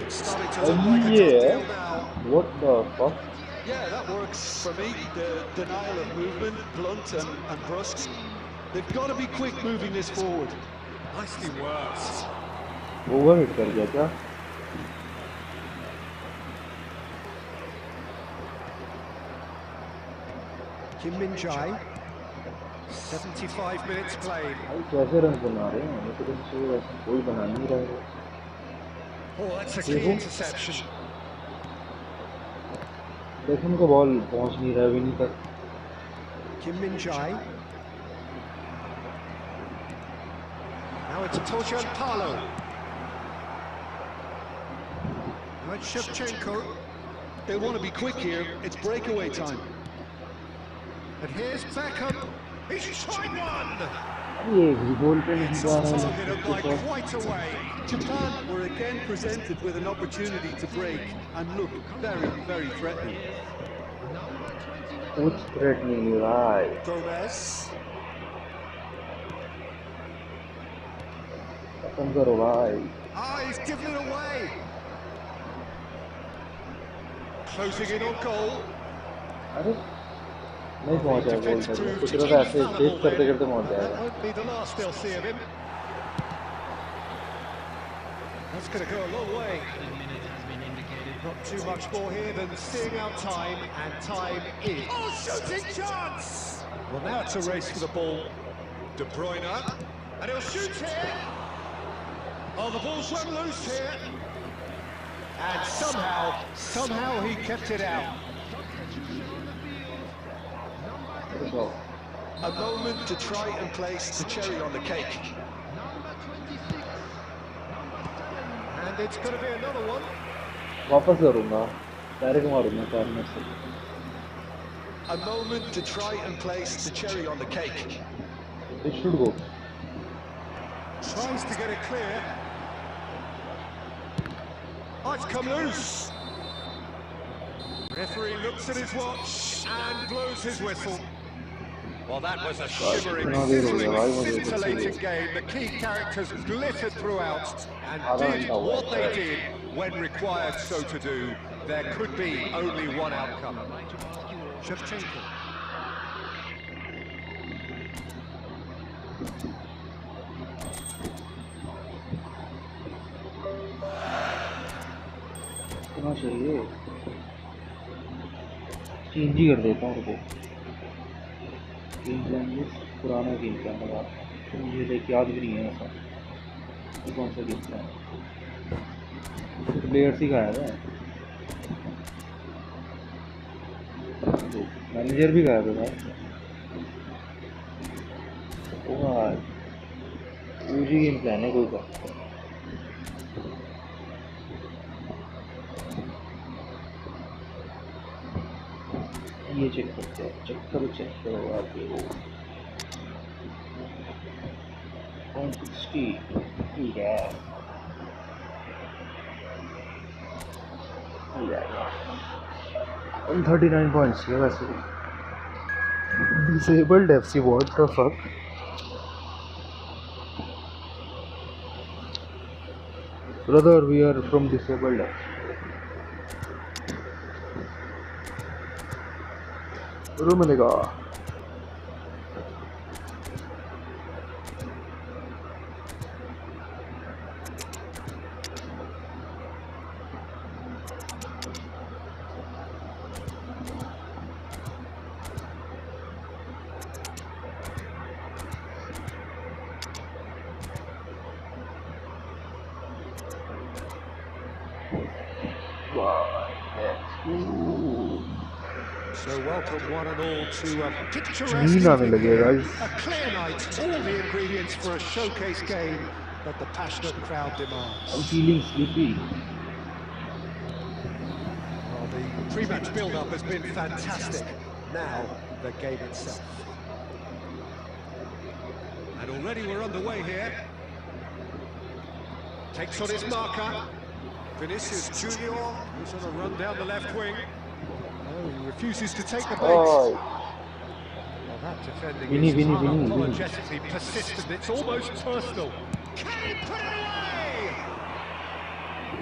It's starting to look like a done deal now. What the fuck? Yeah, that works for me. The denial of movement, blunt and brusque. They've got to be quick moving this forward. Nicely worked. ओवरहिट कर दिया क्या? Kim Min-jae. 75 minutes played. भाई कैसे run बना रहे हैं? मैं तो कुछ ऐसा कोई बना नहीं रहा है। Oh, that's a key interception. देखो उनका बॉल पहुंच नहीं रहा है विनी तक। Kim Min-jae. Now it's Torjan Palo. Now it's Shevchenko. They want to be quick here. It's breakaway time. And here's Beckham. He's tried one. ये गोल पे नहीं It's जा on रहा target and by है। quite a way. Japan were again presented with an opportunity to break and look very, very threatening. कुछ threat नहीं है भाई। Gomez. खत्म करो भाई। Ah, he's given it away. Closing in on goal. अरे नहीं पहुंचा गोल तक। कुछ रहा था ऐसे चेस करते करते पहुंच That जाएगा। won't be the last they'll see of him. That's going to go a long way. Not too much more here than seeing out time, and time is. Oh, shooting chance! Well, now it's a race for the ball. De Bruyne, and he'll shoot here. Oh, the ball's run loose here. And somehow he kept it out. A moment to try and place the cherry on the cake. And it's going to be another one. वापस करूँगा direct मारूँगा 4 minute से A moment to try and place the cherry on the cake. It should go. Tries to get it clear. Oh, it's come loose. Referee looks at his watch and blows his whistle. Well, that was a shimmering, sizzling, scintillating game. The key characters glittered throughout and did what they did when required so to do. There could be only one outcome. Shevchenko. इतना चाहिए change ही कर देता हूँ रुको पुराना game plan लगा तो मुझे देख याद भी नहीं है ऐसा तो कौन सा गेम प्लान प्लेयर्स ही गायब है मैनेजर भी गायब है भाई यूजी गेम प्लान है कोई का ये चेक करते हैं चेक करो आप ये 160 ठीक है मिल जाएगा 139 पॉइंट्स है वैसे disabled FC what the fuck brother we are from disabled FC मिलेगा So welcome one and all to a picturesque नींद आने लगी है guys a clear night, all the ingredients for a showcase game that the passionate crowd demands. I'm feeling sleepy Well, the pre-match build-up has been fantastic. Now, the game itself. And already we're underway here. Takes on his marker. Vinicius Junior, who's on a run down the left wing. Oh, he refuses to take the bait. oh Well, that defending Vinny, is Vinny, Vinny, unapologetically persistent. It's almost personal. Can he put it away?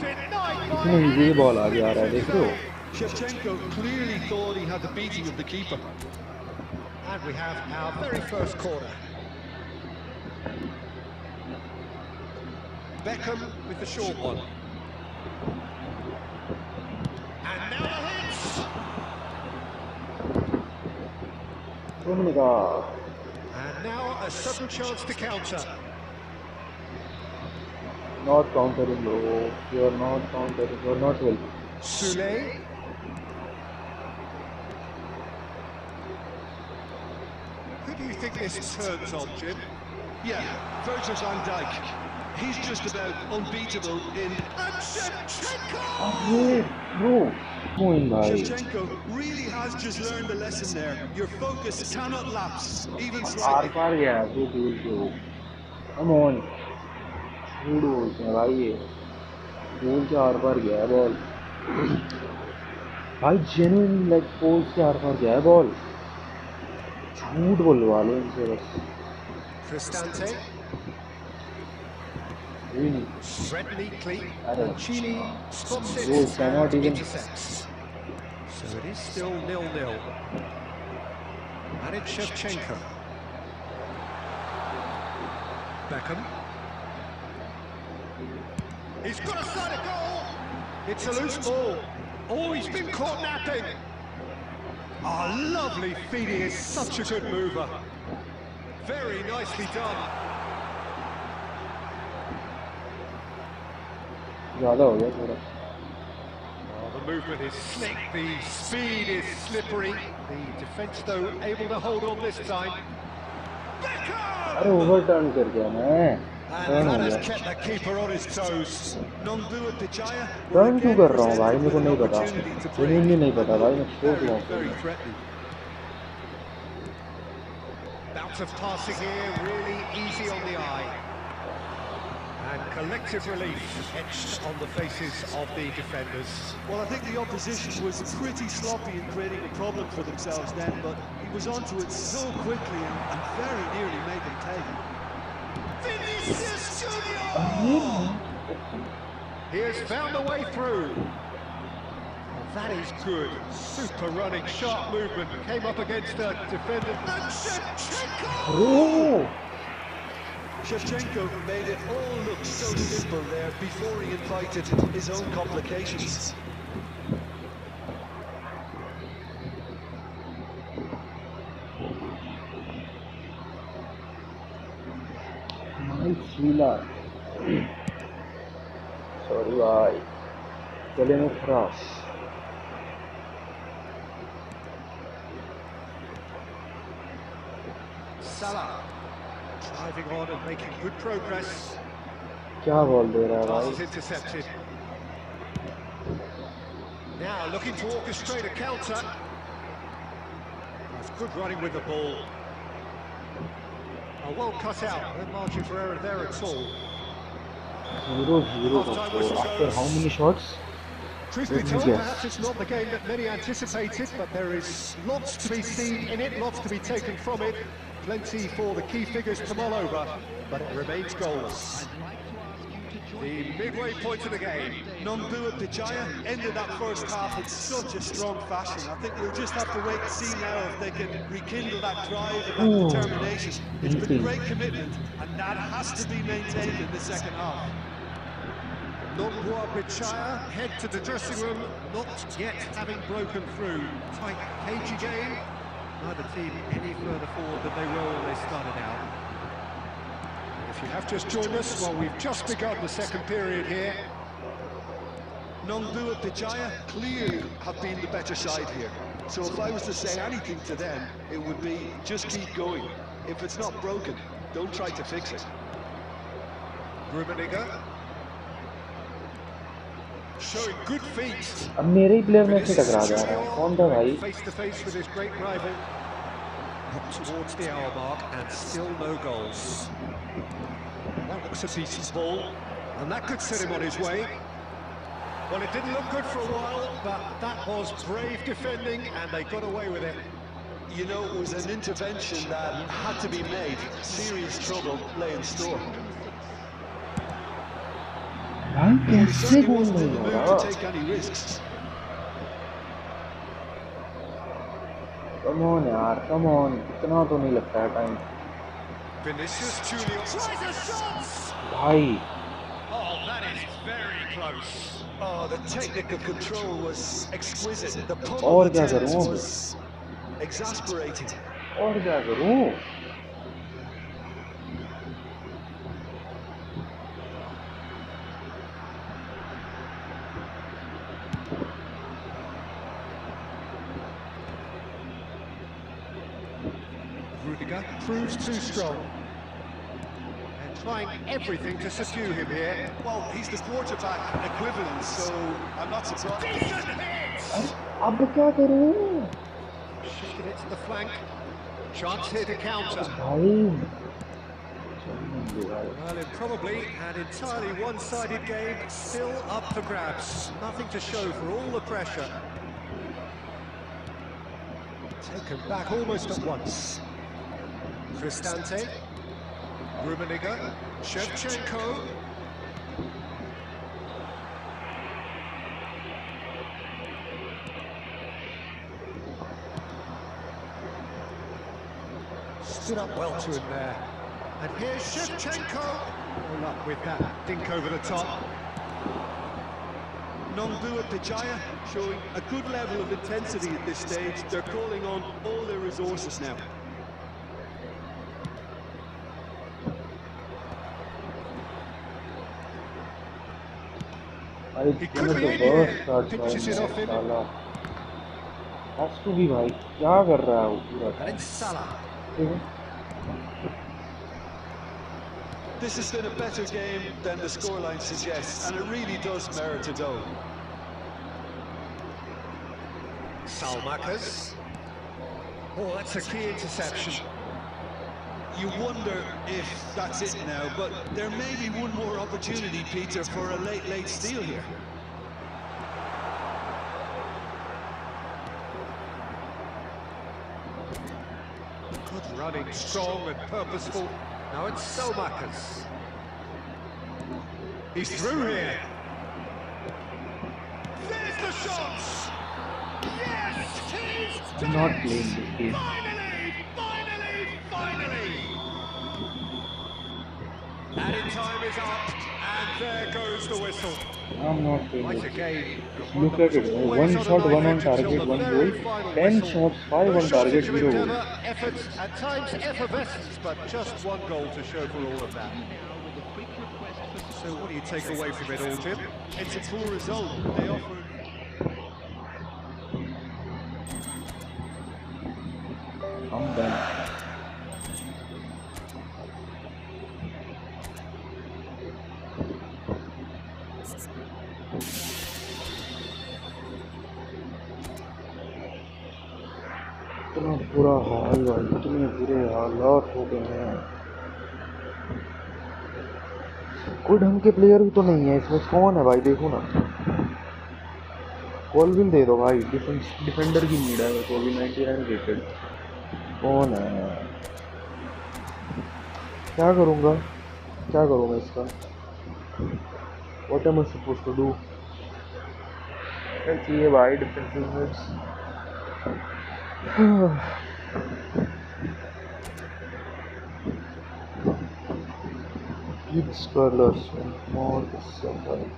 Denied by इतने easy ball आगे आ रहा है देख रहे हो Shevchenko clearly thought he had the beating of the keeper. And we have our very first corner. Beckham with the short one. And now the hits! मिलेगा And now a sudden chance to counter. not countering bro you are not countering you are not well Sule. Who do you think this turns on, Jim? Yeah, Virgil van Dijk. He's just about unbeatable in... And Shevchenko! अरे bro going भाई Shevchenko really has just learned the lesson there. Your focus cannot lapse, even are slightly. पार गया है bro गोल के वो come on झूठ बोलते हैं भाई ये गोल के आर पार गया है बॉल भाई जेन्युइन लाइक पोस्ट के आर पार गया है बॉल झूठ बोलवा लो इनसे बस Cristante. कोई नहीं Spread neatly. I don't know. Chini spots it Goals cannot and even- intercepts. So it is still 0-0. And it's Shevchenko. Beckham. He's got a side of goal. It's a loose ball. Oh, he's been caught napping. Oh, lovely feed. He is such a good mover. Very nicely done. ज़्यादा हो गया थोड़ा The movement is slick, the speed is slippery. The defence, though, able to hold on this time. अरे overturn कर गया मैं And that has kept the keeper on his toes. Turn क्यों कर रहा हूँ भाई मेरे को नहीं पता जेन्युइनली नहीं पता भाई मैं छोड़ रहा हूँ Bounce of passing here, really easy on the eye. And collective relief etched on the faces of the defenders. Well, I think the opposition was pretty sloppy in creating a problem for themselves then, but he was onto it so quickly and very nearly made them take it. Vinicius Junior! He has found a way through. Well, that is good. Super running, sharp movement. Came up against a defender. And Shevchenko! Shevchenko made it all look so simple there before he invited his own complications. Sorry भाई गले में खराश Salah driving on and making good progress. क्या ball दे रहा है Pass भाई is intercepted. Now looking to orchestrate a counter. That's good running with the ball. A well cut out. No margin for error there at all. 0-0 after how many shots? Truth be told, perhaps it's not the game that many anticipated, but there is lots to be seen in it, lots to be taken from it. Plenty for the key figures to mull over, but it remains goals. The midway point of the game. Nombua Dijaya ended that first half in such a strong fashion. I think we'll just have to wait and see now if they can rekindle that drive and that determination. It's been great commitment, and that has to be maintained in the second half. Nombua Bichaya head to the dressing room, not yet having broken through. Tight, cagey game. Neither team any further forward than they were when they started out. If you have just joined us, well, we've just begun the second period here. Nombua Dijaya clearly have been the better side here. So if I was to say anything to them, it would be just keep going. If it's not broken, don't try to fix it. Rummenigge showing good feet. अब मेरे ही player में से टकरा जा रहा है कौन था भाई Face to face with his great rival. Up towards the hour mark and still no goals. That looks a decent ball, and that could set him on his way. Well, it didn't look good for a while, but that was brave defending, and they got away with it. You know, it was an intervention that had to be made. Serious trouble lay in store. भाई कैसे गोल Wasn't in नहीं the हो mood रहा to take any risks. Come on यार come on इतना तो नहीं लगता है time Vinicius Junior tries a shot! भाई Oh, that is very close. Oh, the technical control was exquisite. The pull और of the क्या tennis करूं was exasperating. और क्या करूं Rudiger proves too strong. And trying everything to subdue him here. Well, he's the quarterback equivalent, so I'm not surprised. Decent hit! अब क्या करूं Shifted it to the flank. Chance here to counter. भाई Well, it probably an entirely one-sided game, still up for grabs. Nothing to show for all the pressure. Taken back almost at once. Cristante, Rummenigge, Shevchenko. Stood up well to him there. And here's Shevchenko. No luck with that dink over the top. Nombua Dijaya showing a good level of intensity at this stage. They're calling on all their resources now. भाई He one could of be the in worst here. Start भाई Pinches it मैं off him. साला has to be भाई क्या कर रहा है वो पूरा And टाइम it's Salah. देखो This has been a better game than the scoreline suggests, and it really does merit a goal. Salmakas. Oh, that's a key interception. You wonder if that's it now, but there may be one more opportunity, Peter, for a late steal here. Good running, strong and purposeful. Now it's Salmakas. He's through here. There's the shots! Yes, he's I'm not playing this game. Finally! Added time is up, and there goes the whistle. I'm not playing Right this again. just One look that at was it always one on a shot knife one on edge until target the one very goal final 10 whistle. shots 5 No on target shortage of 0 goal endeavour, effort, at times effervescence, but just one goal to show for all of that. So what do you take away from it all, Tim? It's a poor result. They offered... I'm done इतना बुरा हाल भाई इतने बुरे हालात हो गए हैं कोई ढंग के प्लेयर भी तो नहीं है इसमें कौन है भाई देखो ना कॉलविल दे दो भाई डिफेंडर की नीड है मेरे को भी 99 रेटेड कौन है क्या करूँगा इसका what am I suppose to do क्या चाहिए भाई defensive mids kids colors and more survival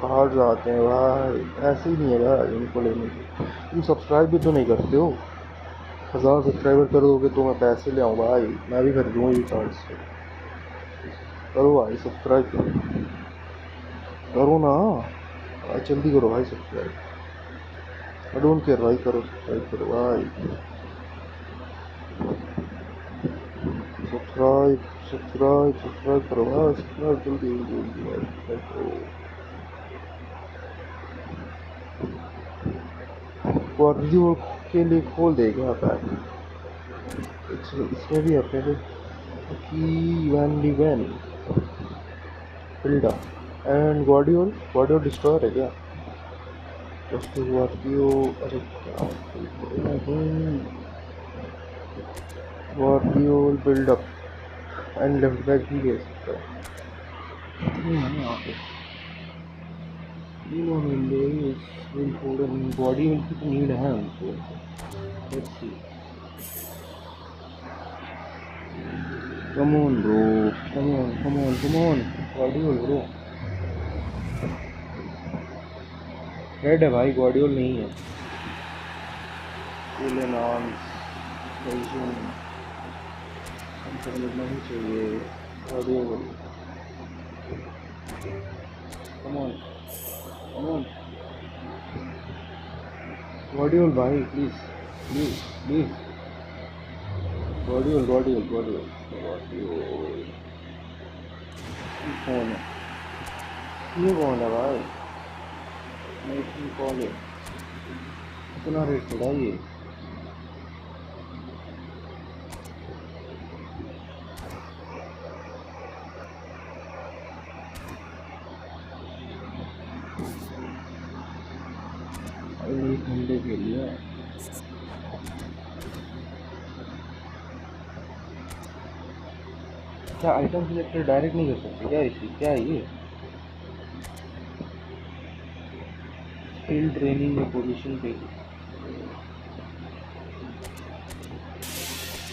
कहाँ जाते हैं भाई ऐसे ही नहीं है भाई इनको लेने की तुम सब्सक्राइब भी तो नहीं करते हो 1000 सब्सक्राइबर कर दोगे तो मैं पैसे ले आऊँ भाई मैं भी खरीदूँगा ये कार्ड से करो भाई सब्सक्राइब करो ना भाई जल्दी करो भाई सब्सक्राइब आई डोंट केयर भाई करो सब्सक्राइब करो भाई सब्सक्राइब करो भाई सब्सक्राइब जल्दी भाई सब्सक्राइब करो क्वार्टियो के लिए खोल देगा पैक इसमें भी अपने की वैन फिल्डा एंड ग्वार्डियोल डिस्ट्रॉयर है क्या जस्ट क्वार्टियो अरे क्या Gvardiol build up and left back भी ले सकता है यहाँ पे बॉडी की तो नीड है हमको let's see come on bro come on ग्वार्डियोल bro red है भाई ग्वार्डियोल नहीं है नहीं चाहिए ग्वार्डियोल कम ऑन ग्वार्डियोल भाई प्लीज ग्वार्डियोल कौन है ये कौन है भाई नहीं कौन है इतना रेटेड है ये एक घंटे के लिए क्या आइटम सिलेक्टर डायरेक्ट नहीं कर सकते क्या इसी क्या है ये स्किल ट्रेनिंग में पोजीशन पे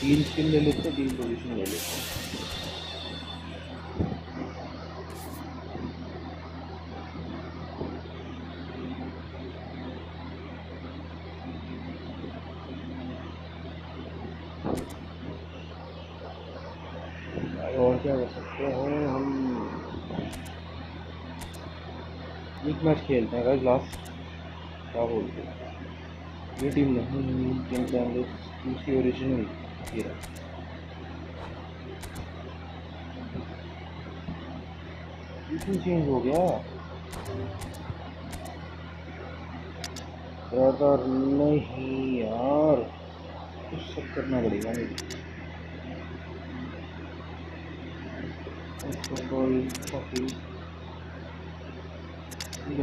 3 स्किल ले लेते 3 पोजीशन ले लेते क्या कर सकते हैं हम? एक मैच खेलते हैं गाइस लास्ट, क्या बोलते हैं? ये टीम नहीं, टीम प्लान दूसरी ओरिजिनल ये रहा। ये चेंज हो गया ब्रदर, नहीं यार, कुछ सब करना पड़ेगा मुझे।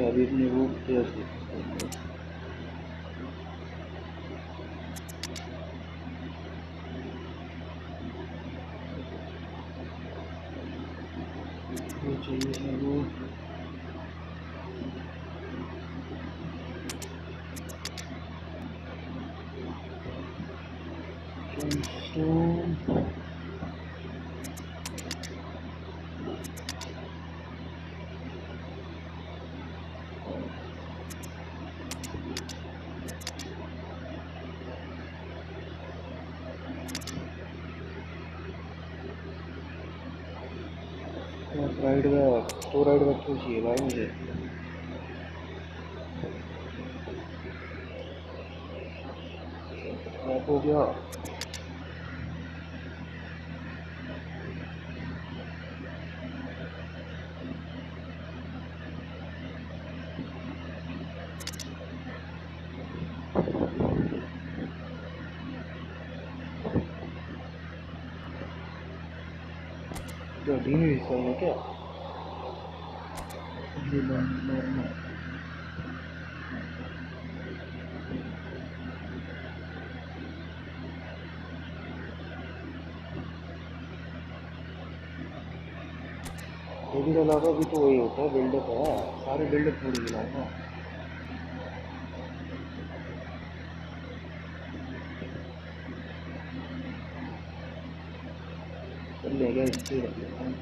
अभी अपने वो प्लेयर्स देखते हैं। वो चाहिए है वो राइड बैक, तो राइड बैक क्यों चाहिए भाई मुझे? बैक हो गया। गड्डी में हिस्सा है क्या? के अलावा भी तो वही होता है, बिल्डअप है, सारे बिल्डअप थोड़ी गिलाऊंगा। चल ले गया इससे रख लेता हूँ।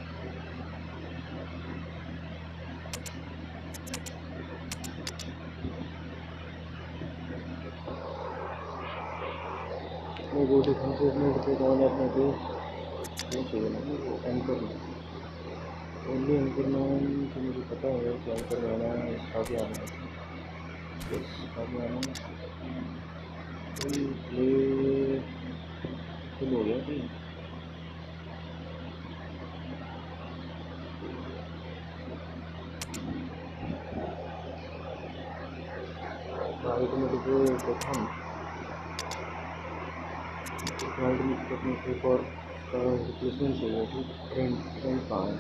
मैं वो डिफेंसिव में से कौन अपने को वो चाहिए ना वो एंकर में, ओनली एंकर मैन तो मुझे पता है कि एंकर मैन है, आगे आना है, बस आगे आना प्ले फुल हो गया टीम। राइट में तो हम राइट में तो अपने एक और रिप्लेसमेंट चाहिए थी, ट्रेंड कहाँ है?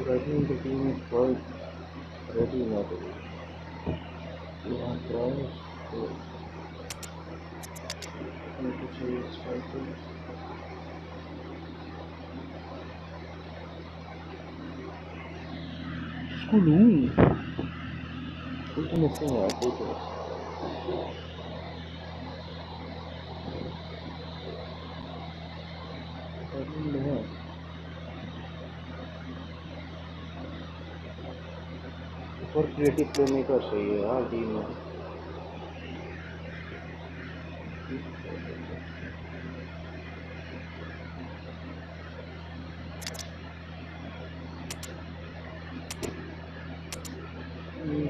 राइट में तो टीम इज क्वाइट रेडी ना तो यहाँ ट्राई तो कुछ स्ट्राइक इसको लूँ कुछ तो मिसिंग है कोई तो है। और क्रिएटिव प्ले मेकर चाहिए यार टीम में।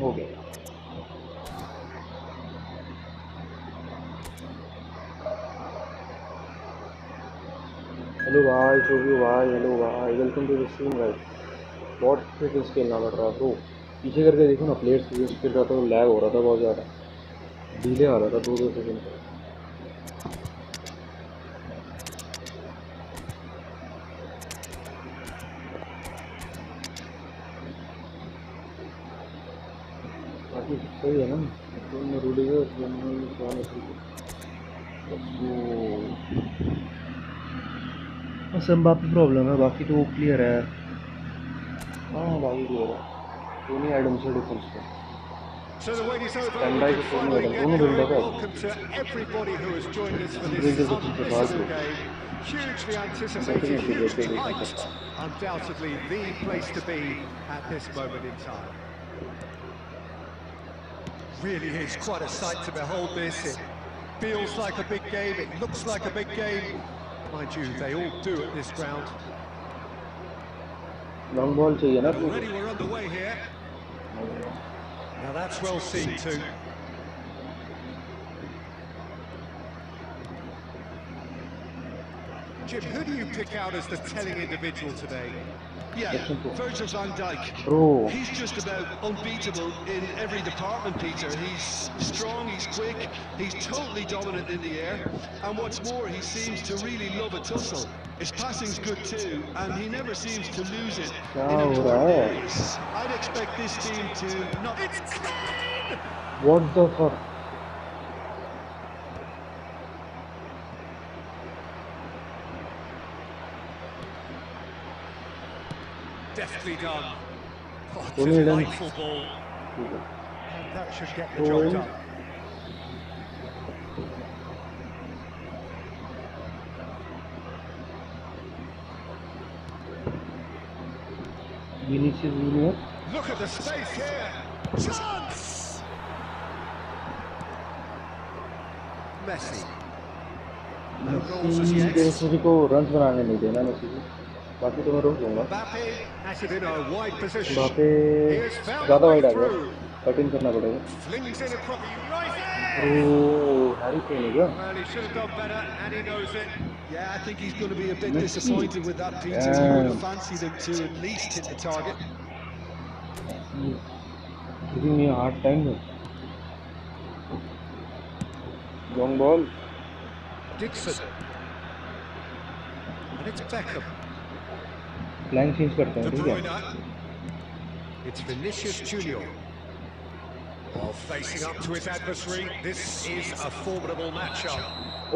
हो गया। हेलो भाई चोभी भाई, हेलो भाई, welcome to the stream guys. बहुत फिटनेस खेलना पड़ रहा तो पीछे करके देखो ना, प्लेयर्स खेल रहा था तो लैग हो रहा था बहुत ज़्यादा, डिले आ रहा था 2-2 सेकंड का। बाकी सही है ना, में रूडीगर सब बाकी प्रॉब्लम है, बाकी तो क्लियर है। हाँ बाकी क्लियर है, दोनों एडम से डिफरेंस पे So the wait is over. Standby We को can छोड़ने finally वाला get दोनों going. बिल्डअप है। Welcome to everybody who has joined us for break this जैसे चीज़ बता unmissable दो game. Hugely anticipated, definitely hugely देखते देख hyped. सकता है। Undoubtedly the place to be at this moment in time. Really is quite a sight to behold this. feels like a big game, it looks like a big game. Mind you, they all do at this ground. Long ball चाहिए ना Already we're underway here. Now that's well seen too. Jim, who do you pick out as the telling individual today? Yeah, Virgil van Dijk. Bro. He's just about unbeatable in every department, Peter. He's strong, he's quick, he's totally dominant in the air. And what's more, he seems to really love a tussle. His passing's good too, and he never seems to lose it in important areas. I'd expect this team to not... It's clean! What the fuck? Deftly done. Oh, it's a Only done. delightful ball. And that should get the job done. Vinicius Junior. Look at the space here. Chance! Messi. No goals as yet. Messi को runs बनाने नहीं देना Messi को बाकी तो मैं रोक दूंगा Mbappe has it in a wide position. बापे He has found ज़्यादा a way वाइड आ गया through. कटिंग करना पड़ेगा Flings in across. Right oh Harry Kane है क्या Well, he should have done better, and he knows it. Yeah, I think he's going to be a bit disappointed with that, Peter. He would have fancied him to at least hit the target. giving me a hard time long ball Dixon. And it's Beckham. Line change करते हैं De ठीक है Bruyne. It's Vinicius Junior. While facing up to his adversary, this is a formidable matchup.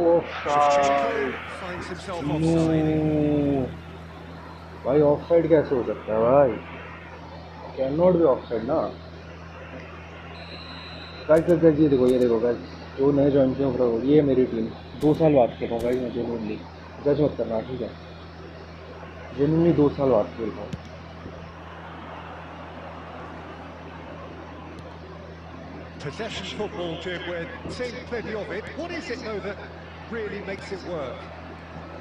Offside Finds himself offside. भाई offside कैसे हो सकता है भाई कैन नॉट बी ऑफसाइड ना गाइस ये देखो गाइस जो नए ज्वाइन किए हो ये है मेरी टीम 2 साल बाद खेल रहा हूँ गाइस मैं जेन्युइनली जज मत करना ठीक है जेन्युइनली 2 साल बाद खेल रहा हूँ Possession football, Jim, we're seeing plenty of it. What is it, though, that really makes it work?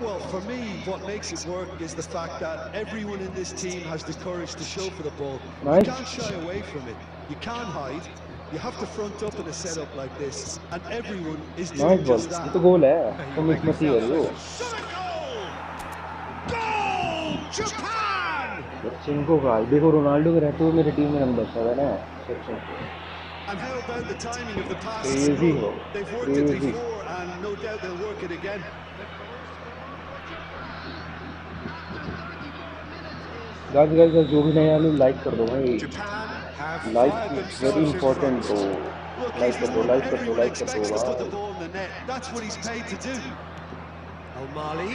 Well, for me, what makes it work is the fact that everyone in this team has the courage to show for the ball. Nice. You can't shy away from it. You can't hide. You have to front up in a setup like this, and everyone is doing nice ball just ये that. तो गोल है तुम इसमें थी है वो Shot a goal! Goal! Japan! चिंको का देखो रोनाल्डो के रहते हुए मेरी टीम में नंबर 7 है ना section And how about the timing of the pass? Crazy, bro. They've worked it Crazy. before, and no doubt they'll work it again. Guys जो भी नया है लाइक कर दो भाई Japan have like fired is very themselves in important front. Bro Look, like he's कर the दो one like कर दो everyone लाइक कर expects to put the दो ball in the net. That's what he's paid to do. Omali.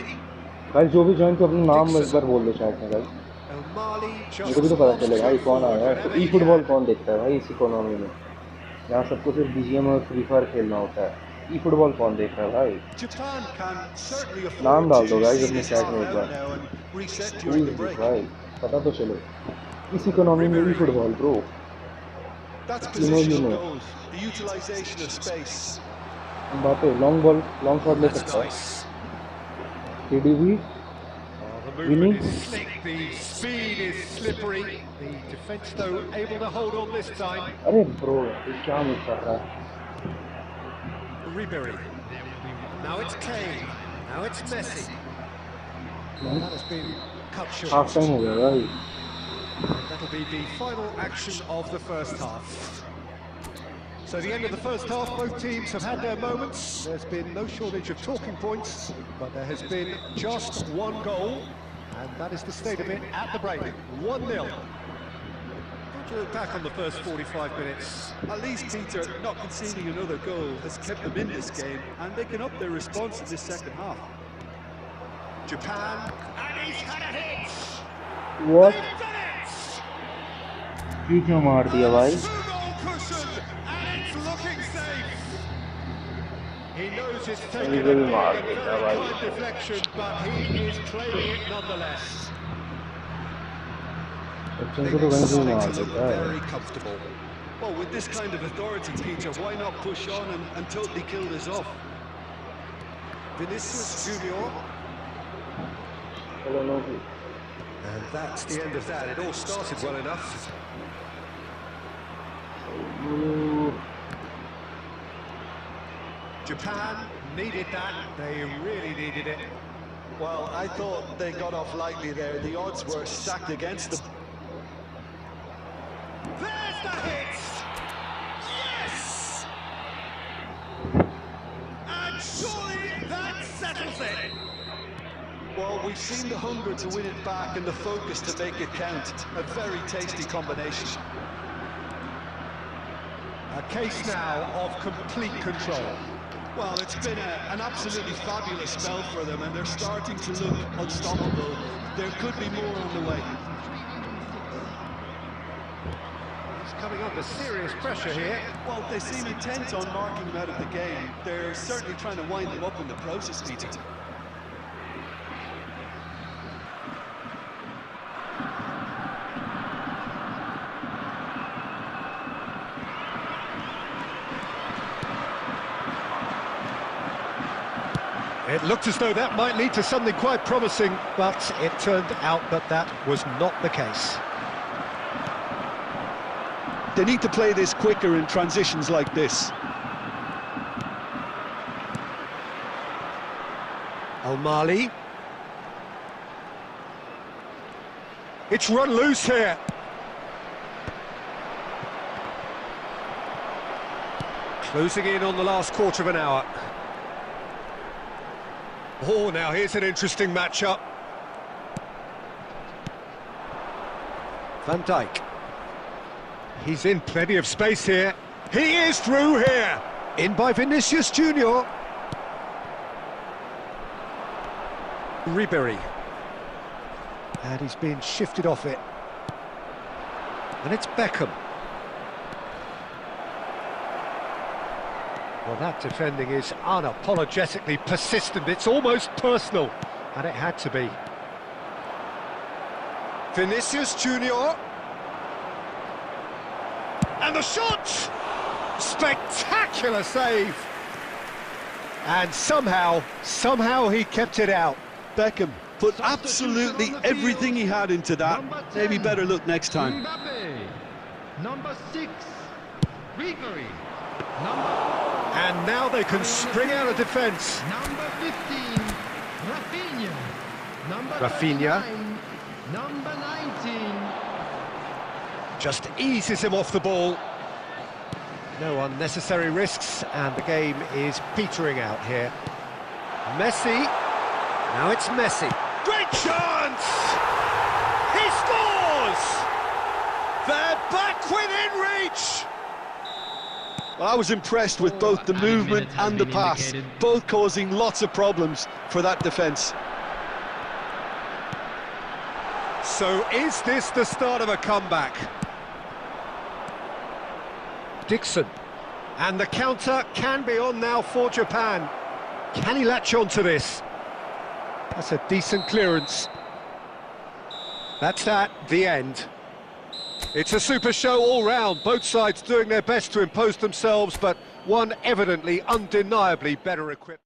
Guys जो भी join कर अपना नाम एक बार बोल दो चैट में गाइस Omali मेरे को भी तो पता चलेगा भाई कौन आया है ई फुटबॉल कौन देखता है भाई इस इकोनॉमी में यहाँ सबको सिर्फ बीजीएम और फ्री फायर खेलना होता है ई फुटबॉल कौन देख रहा है भाई Japan can certainly afford नाम डाल दो to गाइस see अपने this चैट one में एक out bar now and reset Who during is the this break. भाई पता तो चलो इस इकोनॉमी में e football bro That's You know, positional goals, the utilisation of space. बात है लॉन्ग बॉल लॉन्ग शॉट ले That's सकता है nice. टीडीवी The movement is slick, the speed is slippery. The defence, though, able to hold on this time. अरे bro ये क्या miss कर रहा है Ribery. Now it's Kane. Now it's Messi. That has been cut short. Half time हो गया भाई That'll be the final action of the first half. So the end of the first half, both teams have had their moments. There's been no shortage of talking points, but there has been just one goal, and that is the state of it at the break. 1-0. What do you look back on the first 45 minutes? At least, Peter, not conceding another goal has kept them in this game, and they can up their response in this second half. Japan, and he's had a hit. What They've done it. ये क्यों मार दिया भाई Two-goal cushion, and it's looking safe. He knows it's taken a will big mark and it, very right? kind deflection, but he is claiming it nonetheless. बच्चों को तो कहीं से Starting मार to look देता है very comfortable. Well, with this kind of authority, Peter, why not push on and totally kill this off? Vinicius Junior. चलो noob. And that's the end of that. It all started well enough. Japan needed that. They really needed it. Well, I thought they got off lightly there. The odds were stacked against them. There's the hit! Yes! And surely that settles it. Well, we've seen the hunger to win it back and the focus to make it count. A very tasty combination. A case now of complete control. Well, it's been an absolutely fabulous spell for them, and they're starting to look unstoppable. There could be more on the way. He's coming under serious pressure here. Well, they seem intent on marking him out of the game. They're certainly trying to wind him up in the process, Peter. It looked as though that might lead to something quite promising, but it turned out that that was not the case. They need to play this quicker in transitions like this. Al-Mali. It's run loose here. Closing in on the last quarter of an hour. Oh, now here's an interesting matchup. Van Dijk. He's in plenty of space here. He is through here. In by Vinicius Junior. Ribery. And he's been shifted off it. And it's Beckham. Well, that defending is unapologetically persistent. It's almost personal, and it had to be. Vinicius Junior. And the shot! Spectacular save! And somehow he kept it out. Beckham put absolutely everything he had into that. Maybe better look next time. Number 6, Ribery. And now they can spring out of defence. Number 15, Rafinha. Rafinha. 9, number 19. Just eases him off the ball. No unnecessary risks, and the game is petering out here. Messi. Now it's Messi. Great chance! He scores! They're back within reach! Well, I was impressed with both the movement and the pass, both causing lots of problems for that defence. So is this the start of a comeback? Dixon. And the counter can be on now for Japan. Can he latch on to this? That's a decent clearance. That's that, the end. It's a super show all round, both sides doing their best to impose themselves, but one evidently, undeniably better equipped.